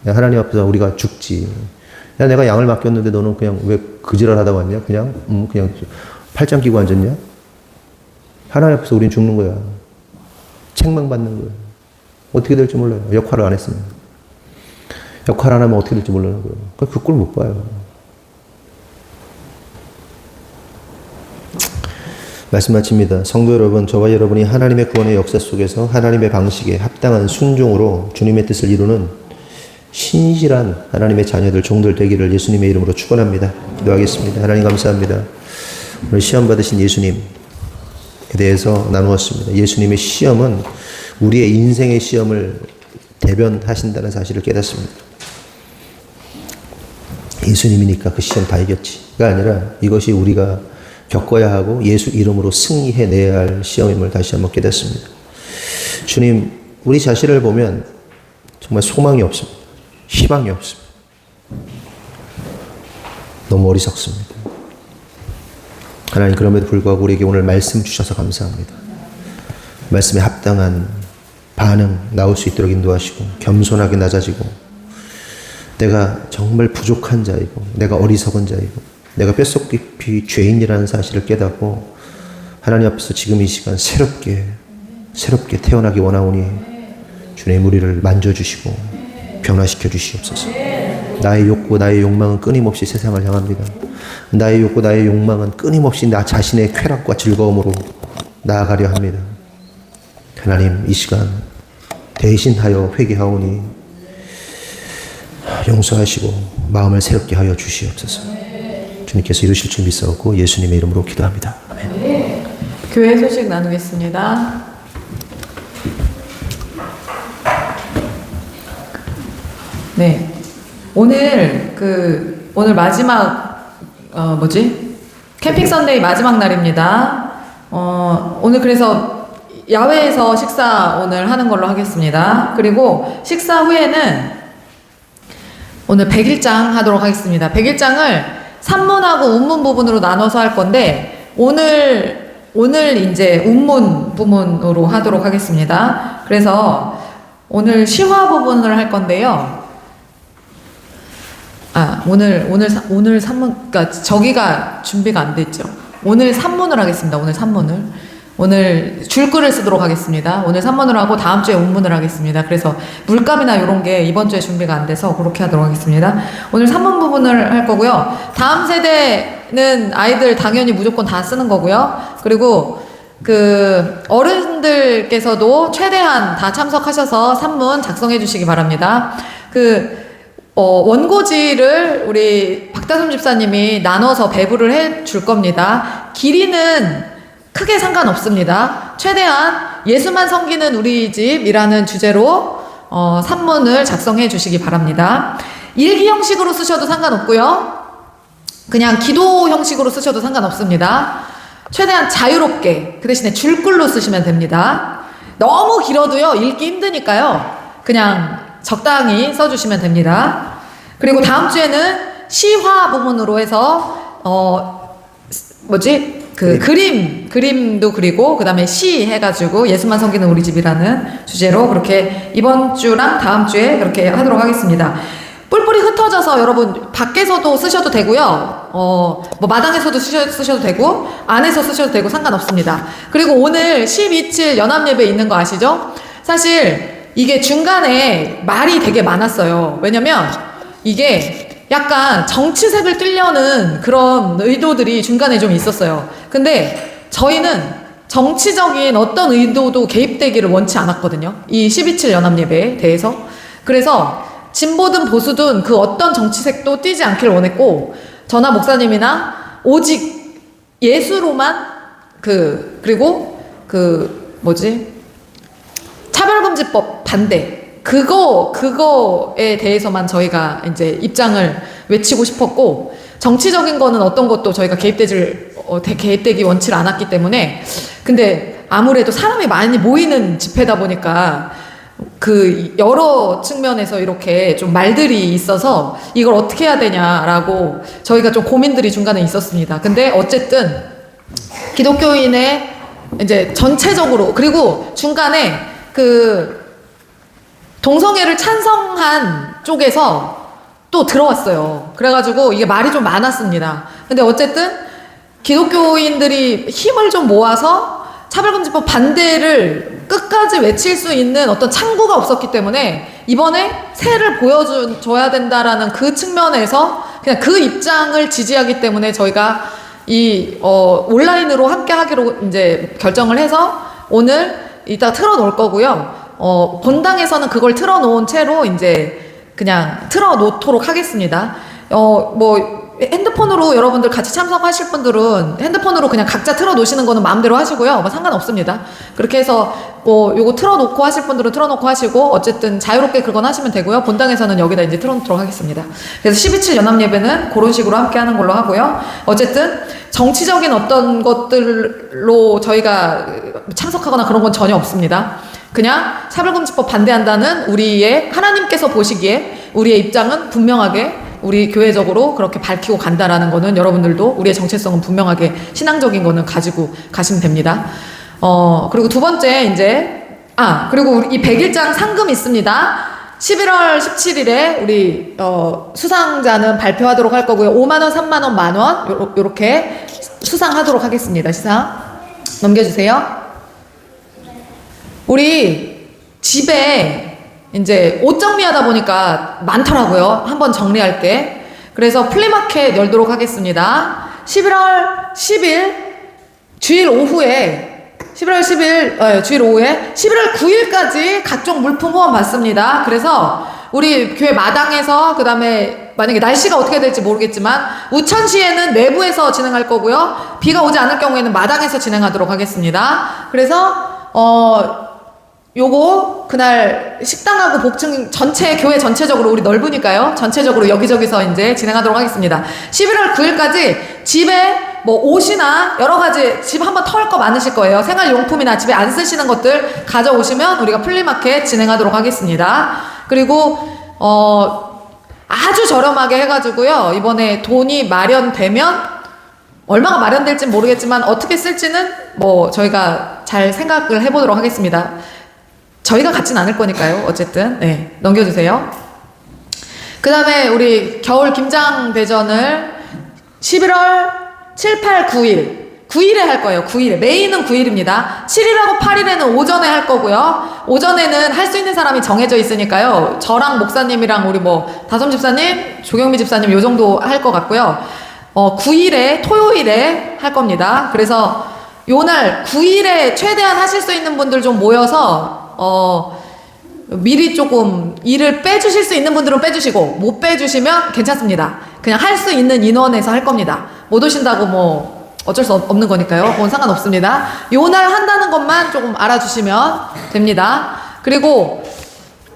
야, 하나님 앞에서 우리가 죽지. 야, 내가 양을 맡겼는데 너는 그냥 왜 그지랄 하다 왔냐? 그냥 팔짱 끼고 앉았냐? 하나님 앞에서 우린 죽는 거야. 책망받는 거야. 어떻게 될지 몰라요. 역할을 안 했으면. 역할 안 하면 어떻게 될지 몰라요. 그 꼴 못 봐요. 말씀 마칩니다. 성도 여러분, 저와 여러분이 하나님의 구원의 역사 속에서 하나님의 방식에 합당한 순종으로 주님의 뜻을 이루는 신실한 하나님의 자녀들, 종들 되기를 예수님의 이름으로 축원합니다. 기도하겠습니다. 하나님 감사합니다. 오늘 시험 받으신 예수님에 대해서 나누었습니다. 예수님의 시험은 우리의 인생의 시험을 대변하신다는 사실을 깨닫습니다. 예수님이니까 그 시험 다 이겼지가 아니라 이것이 우리가 겪어야 하고 예수 이름으로 승리해내야 할 시험임을 다시 한번 깨닫습니다. 주님, 우리 자신을 보면 정말 소망이 없습니다. 희망이 없습니다. 너무 어리석습니다. 하나님, 그럼에도 불구하고 우리에게 오늘 말씀 주셔서 감사합니다. 말씀에 합당한 반응 나올 수 있도록 인도하시고 겸손하게 낮아지고 내가 정말 부족한 자이고 내가 어리석은 자이고 내가 뼛속 깊이 죄인이라는 사실을 깨닫고 하나님 앞에서 지금 이 시간 새롭게 태어나기 원하오니 주님 우리를 만져주시고 변화시켜 주시옵소서. 나의 욕구 나의 욕망은 끊임없이 세상을 향합니다. 나의 욕구 나의 욕망은 끊임없이 나 자신의 쾌락과 즐거움으로 나아가려 합니다. 하나님, 이 시간 대신하여 회개하오니 용서하시고 마음을 새롭게 하여 주시옵소서. 주님께서 이루실 줄 믿사옵고 예수님의 이름으로 기도합니다. 아멘. 교회 소식 나누겠습니다. 네, 오늘 마지막 캠핑 선데이 마지막 날입니다. 오늘 그래서 야외에서 식사 오늘 하는 걸로 하겠습니다. 그리고 식사 후에는 오늘 100일장 하도록 하겠습니다. 100일장을 산문하고 운문 부분으로 나눠서 할 건데 오늘 이제 운문 부분으로 하도록 하겠습니다. 그래서 오늘 시화 부분을 할 건데요. 오늘 산문, 그러니까 저기가 준비가 안 됐죠. 오늘 산문을 하겠습니다. 오늘 줄글을 쓰도록 하겠습니다. 오늘 산문을 하고 다음 주에 운문을 하겠습니다. 그래서 물감이나 이런 게 이번 주에 준비가 안 돼서 그렇게 하도록 하겠습니다. 오늘 산문 부분을 할 거고요. 다음 세대는 아이들 당연히 무조건 다 쓰는 거고요. 그리고 어른들께서도 최대한 다 참석하셔서 산문 작성해 주시기 바랍니다. 원고지를 우리 박다솜 집사님이 나눠서 배부를 해 줄 겁니다. 길이는 크게 상관없습니다. 최대한 예수만 섬기는 우리 집이라는 주제로 산문을 작성해 주시기 바랍니다. 일기 형식으로 쓰셔도 상관없고요. 그냥 기도 형식으로 쓰셔도 상관없습니다. 최대한 자유롭게 그 대신에 줄글로 쓰시면 됩니다. 너무 길어도요 읽기 힘드니까요. 그냥 적당히 써주시면 됩니다. 그리고 다음 주에는 시화 부분으로 해서 그림도 그리고 그 다음에 시 해가지고 예수만 섬기는 우리 집이라는 주제로 그렇게 이번 주랑 다음 주에 그렇게 하도록 하겠습니다. 뿔뿔이 흩어져서 여러분 밖에서도 쓰셔도 되고요. 마당에서도 쓰셔도 되고 안에서 쓰셔도 되고 상관없습니다. 그리고 오늘 12.7 연합예배 있는 거 아시죠? 사실 이게 중간에 말이 되게 많았어요. 왜냐면 이게 약간 정치색을 띠려는 그런 의도들이 중간에 좀 있었어요. 근데 저희는 정치적인 어떤 의도도 개입되기를 원치 않았거든요. 이 12.7 연합예배에 대해서. 그래서 진보든 보수든 그 어떤 정치색도 띠지 않기를 원했고 전하 목사님이나 오직 예수로만 그리고 차별금지법 반대 그거에 대해서만 저희가 이제 입장을 외치고 싶었고 정치적인 거는 어떤 것도 저희가 개입되기 원치 않았기 때문에 근데 아무래도 사람이 많이 모이는 집회다 보니까 여러 측면에서 이렇게 좀 말들이 있어서 이걸 어떻게 해야 되냐라고 저희가 좀 고민들이 중간에 있었습니다. 근데 어쨌든 기독교인의 이제 전체적으로 그리고 중간에 동성애를 찬성한 쪽에서 또 들어왔어요. 그래가지고 이게 말이 좀 많았습니다. 근데 어쨌든 기독교인들이 힘을 좀 모아서 차별금지법 반대를 끝까지 외칠 수 있는 어떤 창구가 없었기 때문에 이번에 새를 보여줘야 된다라는 그 측면에서 그냥 그 입장을 지지하기 때문에 저희가 온라인으로 함께 하기로 이제 결정을 해서 오늘 이따 틀어놓을 거고요. 본당에서는 그걸 틀어놓은 채로 이제 그냥 틀어놓도록 하겠습니다. 핸드폰으로 여러분들 같이 참석하실 분들은 핸드폰으로 그냥 각자 틀어 놓으시는 거는 마음대로 하시고요. 뭐 상관없습니다. 그렇게 해서 뭐 요거 틀어 놓고 하실 분들은 틀어 놓고 하시고 어쨌든 자유롭게 그건 하시면 되고요. 본당에서는 여기다 이제 틀어 놓도록 하겠습니다. 그래서 12.7 연합 예배는 그런 식으로 함께 하는 걸로 하고요. 어쨌든 정치적인 어떤 것들로 저희가 참석하거나 그런 건 전혀 없습니다. 그냥 차별금지법 반대한다는 우리의 하나님께서 보시기에 우리의 입장은 분명하게 우리 교회적으로 그렇게 밝히고 간다라는 거는 여러분들도 우리의 정체성은 분명하게 신앙적인 거는 가지고 가시면 됩니다. 그리고 두 번째 이제 그리고 우리 이 100일장 상금 있습니다. 11월 17일에 우리 수상자는 발표하도록 할 거고요. 5만원, 3만원, 만원 요렇게 수상하도록 하겠습니다. 시상 넘겨주세요. 우리 집에 이제 옷 정리하다 보니까 많더라고요. 한번 정리할 게. 그래서 플리마켓 열도록 하겠습니다. 11월 10일 주일 오후에 11월 10일 주일 오후에 11월 9일까지 각종 물품 후원 받습니다. 그래서 우리 교회 마당에서 그 다음에 만약에 날씨가 어떻게 될지 모르겠지만 우천시에는 내부에서 진행할 거고요. 비가 오지 않을 경우에는 마당에서 진행하도록 하겠습니다. 그래서 요거 그날 식당하고 복층 전체 교회 전체적으로 우리 넓으니까요. 전체적으로 여기저기서 이제 진행하도록 하겠습니다. 11월 9일까지 집에 뭐 옷이나 여러 가지 집 한번 털 거 많으실 거예요. 생활용품이나 집에 안 쓰시는 것들 가져오시면 우리가 플리마켓 진행하도록 하겠습니다. 그리고 아주 저렴하게 해가지고요. 이번에 돈이 마련되면 얼마가 마련될지 모르겠지만 어떻게 쓸지는 뭐 저희가 잘 생각을 해보도록 하겠습니다. 저희가 갖진 않을 거니까요. 어쨌든 네, 넘겨주세요. 그 다음에 우리 겨울 김장대전을 11월 7, 8, 9일에 할 거예요. 9일에 메인은 9일입니다. 7일하고 8일에는 오전에 할 거고요. 오전에는 할 수 있는 사람이 정해져 있으니까요. 저랑 목사님이랑 우리 뭐 다솜 집사님, 조경미 집사님 요 정도 할 것 같고요. 9일에 토요일에 할 겁니다. 그래서 요날 9일에 최대한 하실 수 있는 분들 좀 모여서 미리 조금 일을 빼주실 수 있는 분들은 빼주시고 못 빼주시면 괜찮습니다. 그냥 할 수 있는 인원에서 할 겁니다. 못 오신다고 뭐 어쩔 수 없는 거니까요. 그건 상관없습니다. 요날 한다는 것만 조금 알아주시면 됩니다. 그리고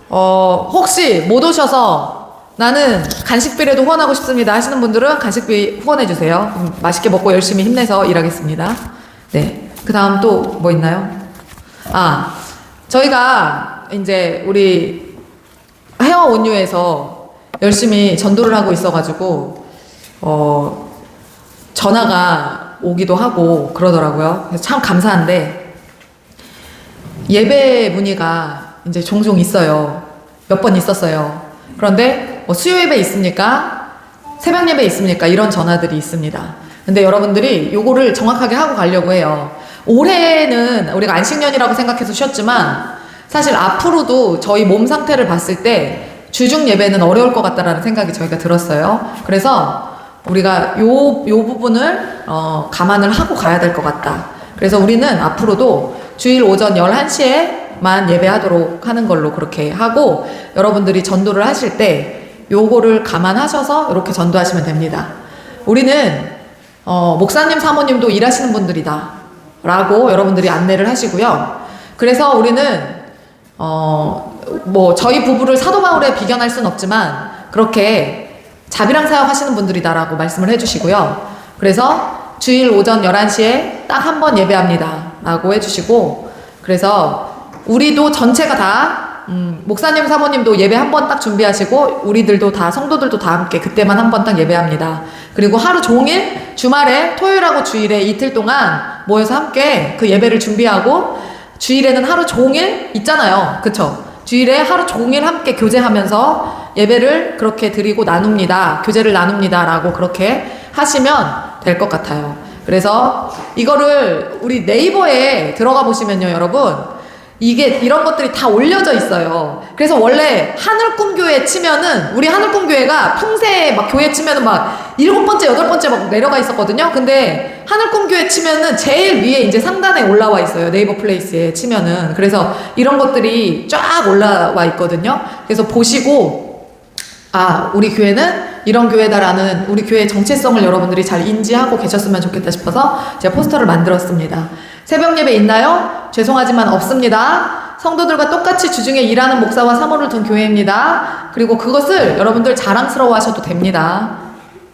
혹시 못 오셔서 나는 간식비라도 후원하고 싶습니다 하시는 분들은 간식비 후원해주세요. 맛있게 먹고 열심히 힘내서 일하겠습니다. 네. 그 다음 또 뭐 있나요? 저희가 이제 우리 헤어 온유에서 열심히 전도를 하고 있어가지고 전화가 오기도 하고 그러더라고요. 그래서 참 감사한데 예배 문의가 이제 종종 있어요. 몇 번 있었어요. 그런데 뭐 수요 예배 있습니까? 새벽 예배 있습니까? 이런 전화들이 있습니다. 근데 여러분들이 요거를 정확하게 하고 가려고 해요. 올해는 우리가 안식년이라고 생각해서 쉬었지만 사실 앞으로도 저희 몸 상태를 봤을 때 주중 예배는 어려울 것 같다라는 생각이 저희가 들었어요. 그래서 우리가 요 부분을 감안을 하고 가야 될 것 같다. 그래서 우리는 앞으로도 주일 오전 11시에만 예배하도록 하는 걸로 그렇게 하고 여러분들이 전도를 하실 때 요거를 감안하셔서 이렇게 전도하시면 됩니다. 우리는 목사님 사모님도 일하시는 분들이다 라고 여러분들이 안내를 하시고요. 그래서 우리는 뭐 저희 부부를 사도바울에 비견할 순 없지만 그렇게 자비랑 사역 하시는 분들이다라고 말씀을 해주시고요. 그래서 주일 오전 11시에 딱 한 번 예배합니다 라고 해주시고 그래서 우리도 전체가 다 목사님 사모님도 예배 한 번 딱 준비하시고 우리들도 다 성도들도 다 함께 그때만 한 번 딱 예배합니다. 그리고 하루 종일 주말에 토요일하고 주일에 이틀 동안 모여서 함께 그 예배를 준비하고 주일에는 하루 종일 있잖아요. 그쵸? 주일에 하루 종일 함께 교제하면서 예배를 그렇게 드리고 나눕니다. 교제를 나눕니다 라고 그렇게 하시면 될 것 같아요. 그래서 이거를 우리 네이버에 들어가 보시면요 여러분 이게 이런 것들이 다 올려져 있어요. 그래서 원래 하늘꿈교회 치면은 우리 하늘꿈교회가 풍세 막 교회 치면은 막 7번째 8번째 막 내려가 있었거든요. 근데 하늘꿈교회 치면은 제일 위에 이제 상단에 올라와 있어요. 네이버 플레이스에 치면은. 그래서 이런 것들이 쫙 올라와 있거든요. 그래서 보시고 우리 교회는 이런 교회다라는 우리 교회의 정체성을 여러분들이 잘 인지하고 계셨으면 좋겠다 싶어서 제가 포스터를 만들었습니다. 새벽 예배 있나요? 죄송하지만 없습니다. 성도들과 똑같이 주중에 일하는 목사와 사모를 둔 교회입니다. 그리고 그것을 여러분들 자랑스러워 하셔도 됩니다.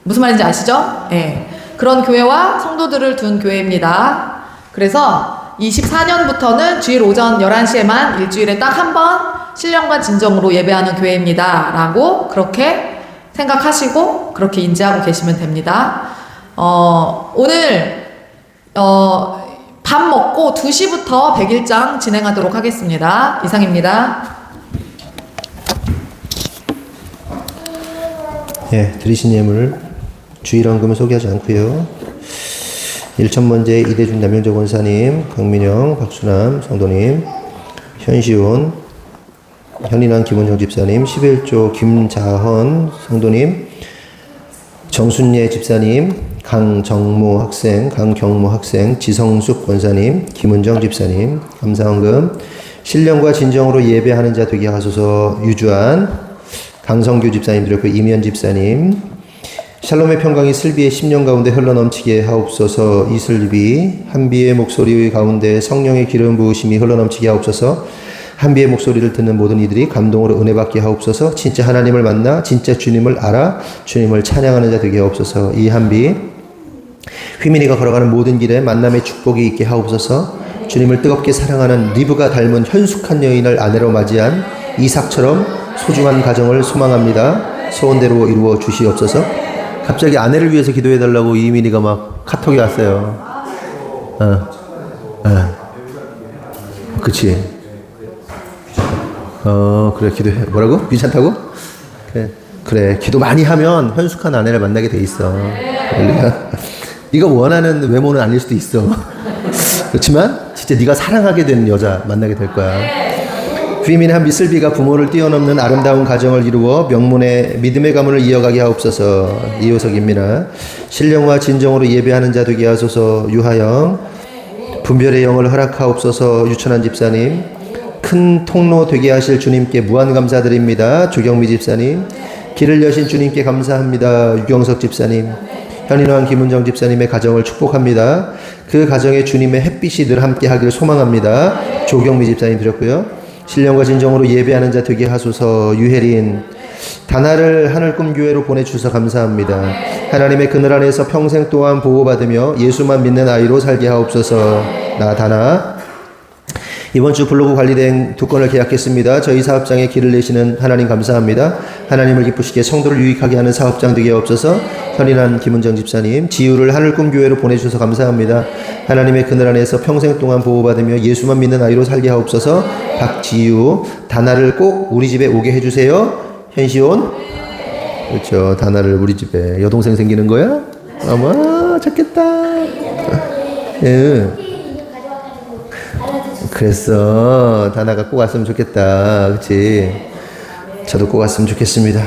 무슨 말인지 아시죠? 네. 그런 교회와 성도들을 둔 교회입니다. 그래서 24년부터는 주일 오전 11시에만 일주일에 딱 한 번 신령과 진정으로 예배하는 교회입니다. 라고 그렇게 생각하시고 그렇게 인지하고 계시면 됩니다. 오늘 밥 먹고 2시부터 100일장 진행하도록 하겠습니다. 이상입니다. 예, 드리신 예물 주일헌금을 소개하지 않고요. 1,000번째 이대준 남영재 권사님, 강민영, 박수남 성도님, 현시온, 현인환 김원정 집사님, 11조 김자헌 성도님, 정순예 집사님, 강정모 학생, 강경모 학생, 지성숙 권사님, 김은정 집사님, 감사헌금, 신령과 진정으로 예배하는 자 되게 하소서. 유주한, 강성규 집사님 드렸고, 이면 집사님, 샬롬의 평강이 슬비의 10년 가운데 흘러넘치게 하옵소서. 이슬비, 한비의 목소리 가운데 성령의 기름 부으심이 흘러넘치게 하옵소서. 한비의 목소리를 듣는 모든 이들이 감동으로 은혜 받게 하옵소서. 진짜 하나님을 만나 진짜 주님을 알아 주님을 찬양하는 자 되게 하옵소서. 이 한비, 휘민이가 걸어가는 모든 길에 만남의 축복이 있게 하옵소서. 주님을 뜨겁게 사랑하는 리브가 닮은 현숙한 여인을 아내로 맞이한 이삭처럼 소중한 가정을 소망합니다. 소원대로 이루어 주시옵소서. 갑자기 아내를 위해서 기도해달라고 이민이가 막 카톡이 왔어요. 그치. 그래, 기도해. 뭐라고? 귀찮다고? 그래, 기도 많이 하면 현숙한 아내를 만나게 돼 있어. 네가 원하는 외모는 아닐 수도 있어. 그렇지만 진짜 네가 사랑하게 되는 여자 만나게 될 거야. 휘민의 한 미슬비가 부모를 뛰어넘는 아름다운 가정을 이루어 명문의 믿음의 가문을 이어가게 하옵소서. 이호석입니다. 신령과 진정으로 예배하는 자 되게 하소서. 유하영, 분별의 영을 허락하옵소서. 유천한 집사님, 큰 통로 되게 하실 주님께 무한 감사드립니다. 조경미 집사님, 길을 여신 주님께 감사합니다. 유경석 집사님, 현인왕 김은정 집사님의 가정을 축복합니다. 그 가정에 주님의 햇빛이 늘 함께 하기를 소망합니다. 조경미 집사님 드렸고요. 신령과 진정으로 예배하는 자 되게 하소서. 유혜린, 다나를 하늘꿈교회로 보내주셔서 감사합니다. 하나님의 그늘 안에서 평생 동안 보호받으며 예수만 믿는 아이로 살게 하옵소서. 나 다나, 이번 주 블로그 관리된 2건을 계약했습니다. 저희 사업장에 길을 내시는 하나님 감사합니다. 하나님을 기쁘시게 성도를 유익하게 하는 사업장 되게 없어서 현인한 김은정 집사님, 지유를 하늘꿈교회로 보내주셔서 감사합니다. 하나님의 그늘 안에서 평생 동안 보호받으며 예수만 믿는 아이로 살게 하옵소서. 박지유, 다나를 꼭 우리 집에 오게 해주세요. 현시온, 그렇죠. 다나를 우리 집에 여동생 생기는 거야? 아마 좋겠다. 예. 그랬어. 다나가 꼭 왔으면 좋겠다. 그치? 저도 꼭 왔으면 좋겠습니다.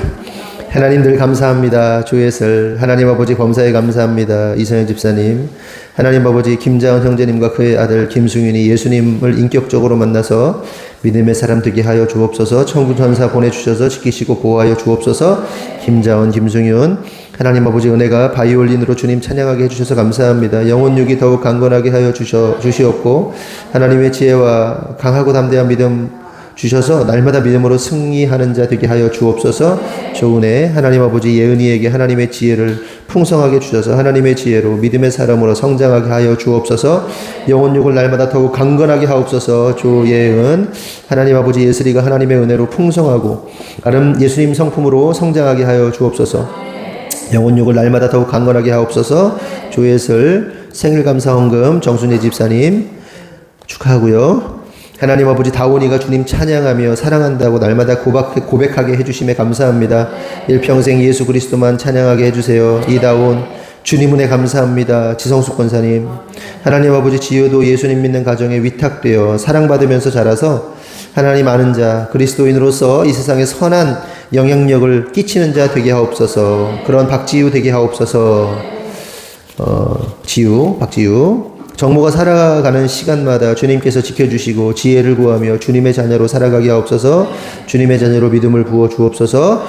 하나님 늘 감사합니다. 조예슬, 하나님 아버지 범사에 감사합니다. 이성현 집사님, 하나님 아버지 김자은 형제님과 그의 아들 김승윤이 예수님을 인격적으로 만나서 믿음의 사람 되게 하여 주옵소서. 천군 천사 보내주셔서 지키시고 보호하여 주옵소서. 김자은, 김승윤, 하나님 아버지 은혜가 바이올린으로 주님 찬양하게 해주셔서 감사합니다. 영혼육이 더욱 강건하게 하여 주시옵고 하나님의 지혜와 강하고 담대한 믿음 주셔서 날마다 믿음으로 승리하는 자 되게 하여 주옵소서. 조은혜, 하나님 아버지 예은이에게 하나님의 지혜를 풍성하게 주셔서 하나님의 지혜로 믿음의 사람으로 성장하게 하여 주옵소서. 영혼육을 날마다 더욱 강건하게 하옵소서. 조예은, 하나님 아버지 예슬이가 하나님의 은혜로 풍성하고 예수님 성품으로 성장하게 하여 주옵소서. 영혼육을 날마다 더욱 강건하게 하옵소서. 조예슬, 생일감사헌금 정순예 집사님 축하하고요. 하나님 아버지 다온이가 주님 찬양하며 사랑한다고 날마다 고백하게 해주심에 감사합니다. 일평생 예수 그리스도만 찬양하게 해주세요. 이다온, 주님 은혜 감사합니다. 지성숙 권사님, 하나님 아버지 지효도 예수님 믿는 가정에 위탁되어 사랑받으면서 자라서 하나님 아는 자, 그리스도인으로서 이 세상에 선한 영향력을 끼치는 자 되게 하옵소서. 그런 박지유 되게 하옵소서. 박지유, 정모가 살아가는 시간마다 주님께서 지켜주시고 지혜를 구하며 주님의 자녀로 살아가게 하옵소서. 주님의 자녀로 믿음을 부어 주옵소서.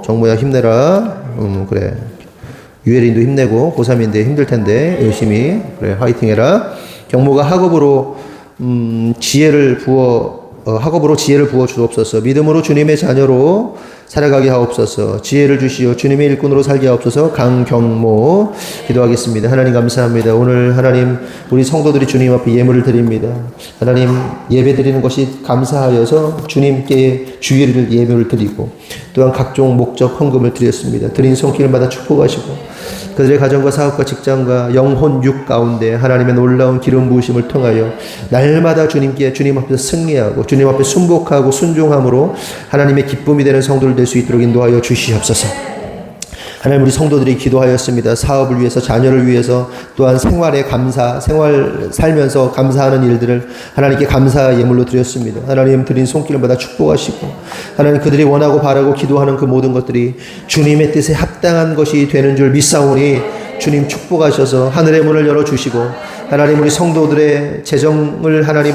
정모야 힘내라. 그래. 유혜린도 힘내고 고3인데 힘들 텐데 열심히 그래 화이팅 해라. 경모가 학업으로 학업으로 지혜를 부어 주옵소서. 믿음으로 주님의 자녀로 살아가게 하옵소서. 지혜를 주시어 주님의 일꾼으로 살게 하옵소서. 강경모 기도하겠습니다. 하나님 감사합니다. 오늘 하나님 우리 성도들이 주님 앞에 예물을 드립니다. 하나님 예배 드리는 것이 감사하여서 주님께 주일을 예물을 드리고 또한 각종 목적 헌금을 드렸습니다. 드린 손길마다 축복하시고 그들의 가정과 사업과 직장과 영혼 육 가운데 하나님의 놀라운 기름 부으심을 통하여 날마다 주님 앞에서 승리하고 주님 앞에 순복하고 순종함으로 하나님의 기쁨이 되는 성도를 될 수 있도록 인도하여 주시옵소서. 하나님 우리 성도들이 기도하였습니다. 사업을 위해서 자녀를 위해서 또한 생활에 생활 살면서 감사하는 일들을 하나님께 감사 예물로 드렸습니다. 하나님 드린 손길마다 축복하시고 하나님 그들이 원하고 바라고 기도하는 그 모든 것들이 주님의 뜻에 합당한 것이 되는 줄 믿사오니 주님 축복하셔서 하늘의 문을 열어주시고 하나님 우리 성도들의 재정을 하나님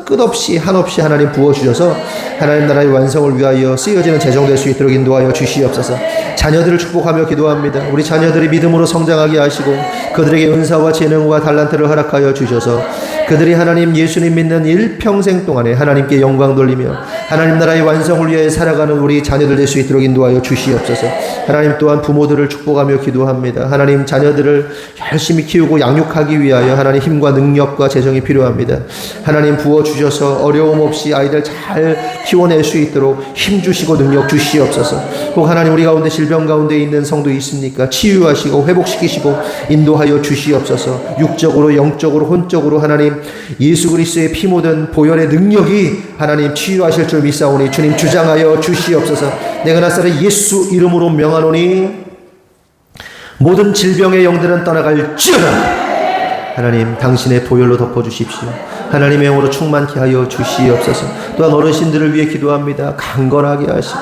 끝없이 한없이 하나님 부어주셔서 하나님 나라의 완성을 위하여 쓰여지는 재정 될 수 있도록 인도하여 주시옵소서. 자녀들을 축복하며 기도합니다. 우리 자녀들이 믿음으로 성장하게 하시고 그들에게 은사와 재능과 달란트를 허락하여 주셔서 그들이 하나님 예수님 믿는 일평생 동안에 하나님께 영광 돌리며 하나님 나라의 완성을 위해 살아가는 우리 자녀들 될 수 있도록 인도하여 주시옵소서. 하나님 또한 부모들을 축복하며 기도합니다. 하나님 자녀들을 열심히 키우고 양육하기 위하여 하나님 힘과 능력과 재정이 필요합니다. 하나님 부어주셔서 어려움 없이 아이들 잘 키워낼 수 있도록 힘주시고 능력 주시옵소서. 혹 하나님 우리 가운데 질병 가운데 있는 성도 있습니까? 치유하시고 회복시키시고 인도하여 주시옵소서. 육적으로 영적으로 혼적으로 하나님 예수 그리스도의 피 묻은 보혈의 능력이 하나님 치유하실 줄 믿사오니 주님 주장하여 주시옵소서. 내가 나사렛 예수 이름으로 명하노니 모든 질병의 영들은 떠나갈지어다. 하나님 당신의 보혈로 덮어주십시오. 하나님의 영으로 충만케 하여 주시옵소서. 또한 어르신들을 위해 기도합니다. 강건하게 하시고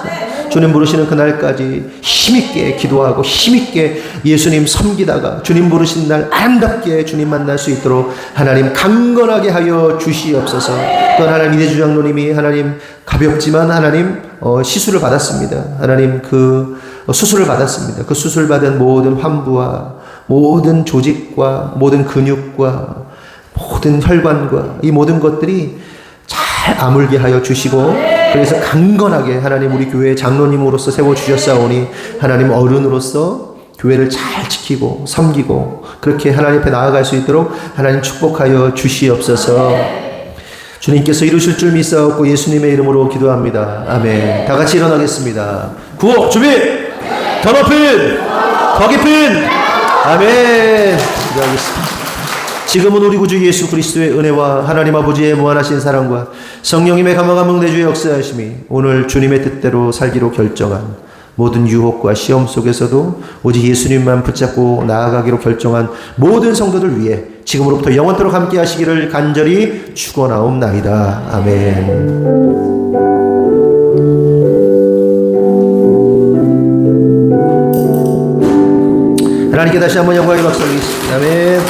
주님 부르시는 그날까지 힘있게 기도하고 힘있게 예수님 섬기다가 주님 부르신 날 아름답게 주님 만날 수 있도록 하나님 강건하게 하여 주시옵소서. 또한 하나님 이대주 장로님이 하나님 가볍지만 하나님 시술을 받았습니다. 하나님 그 수술을 받았습니다. 그 수술 받은 모든 환부와 모든 조직과 모든 근육과 모든 혈관과 이 모든 것들이 잘 아물게 하여 주시고 그래서 강건하게 하나님 우리 교회의 장로님으로서 세워주셨사오니 하나님 어른으로서 교회를 잘 지키고 섬기고 그렇게 하나님 앞에 나아갈 수 있도록 하나님 축복하여 주시옵소서. 주님께서 이루실 줄 믿사옵고 예수님의 이름으로 기도합니다. 아멘. 다 같이 일어나겠습니다. 구호 준비. 더 높은 더 깊은 아멘. 기도하겠습니다. 지금은 우리 구주 예수 그리스도의 은혜와 하나님 아버지의 무한하신 사랑과 성령님의 감화감동 내주의 역사하심이 오늘 주님의 뜻대로 살기로 결정한 모든 유혹과 시험 속에서도 오직 예수님만 붙잡고 나아가기로 결정한 모든 성도들 위해 지금으로부터 영원토록 함께 하시기를 간절히 축원하옵나이다. 아멘. 하나님께 다시 한번 영광의 박수 드리겠습니다. 아멘.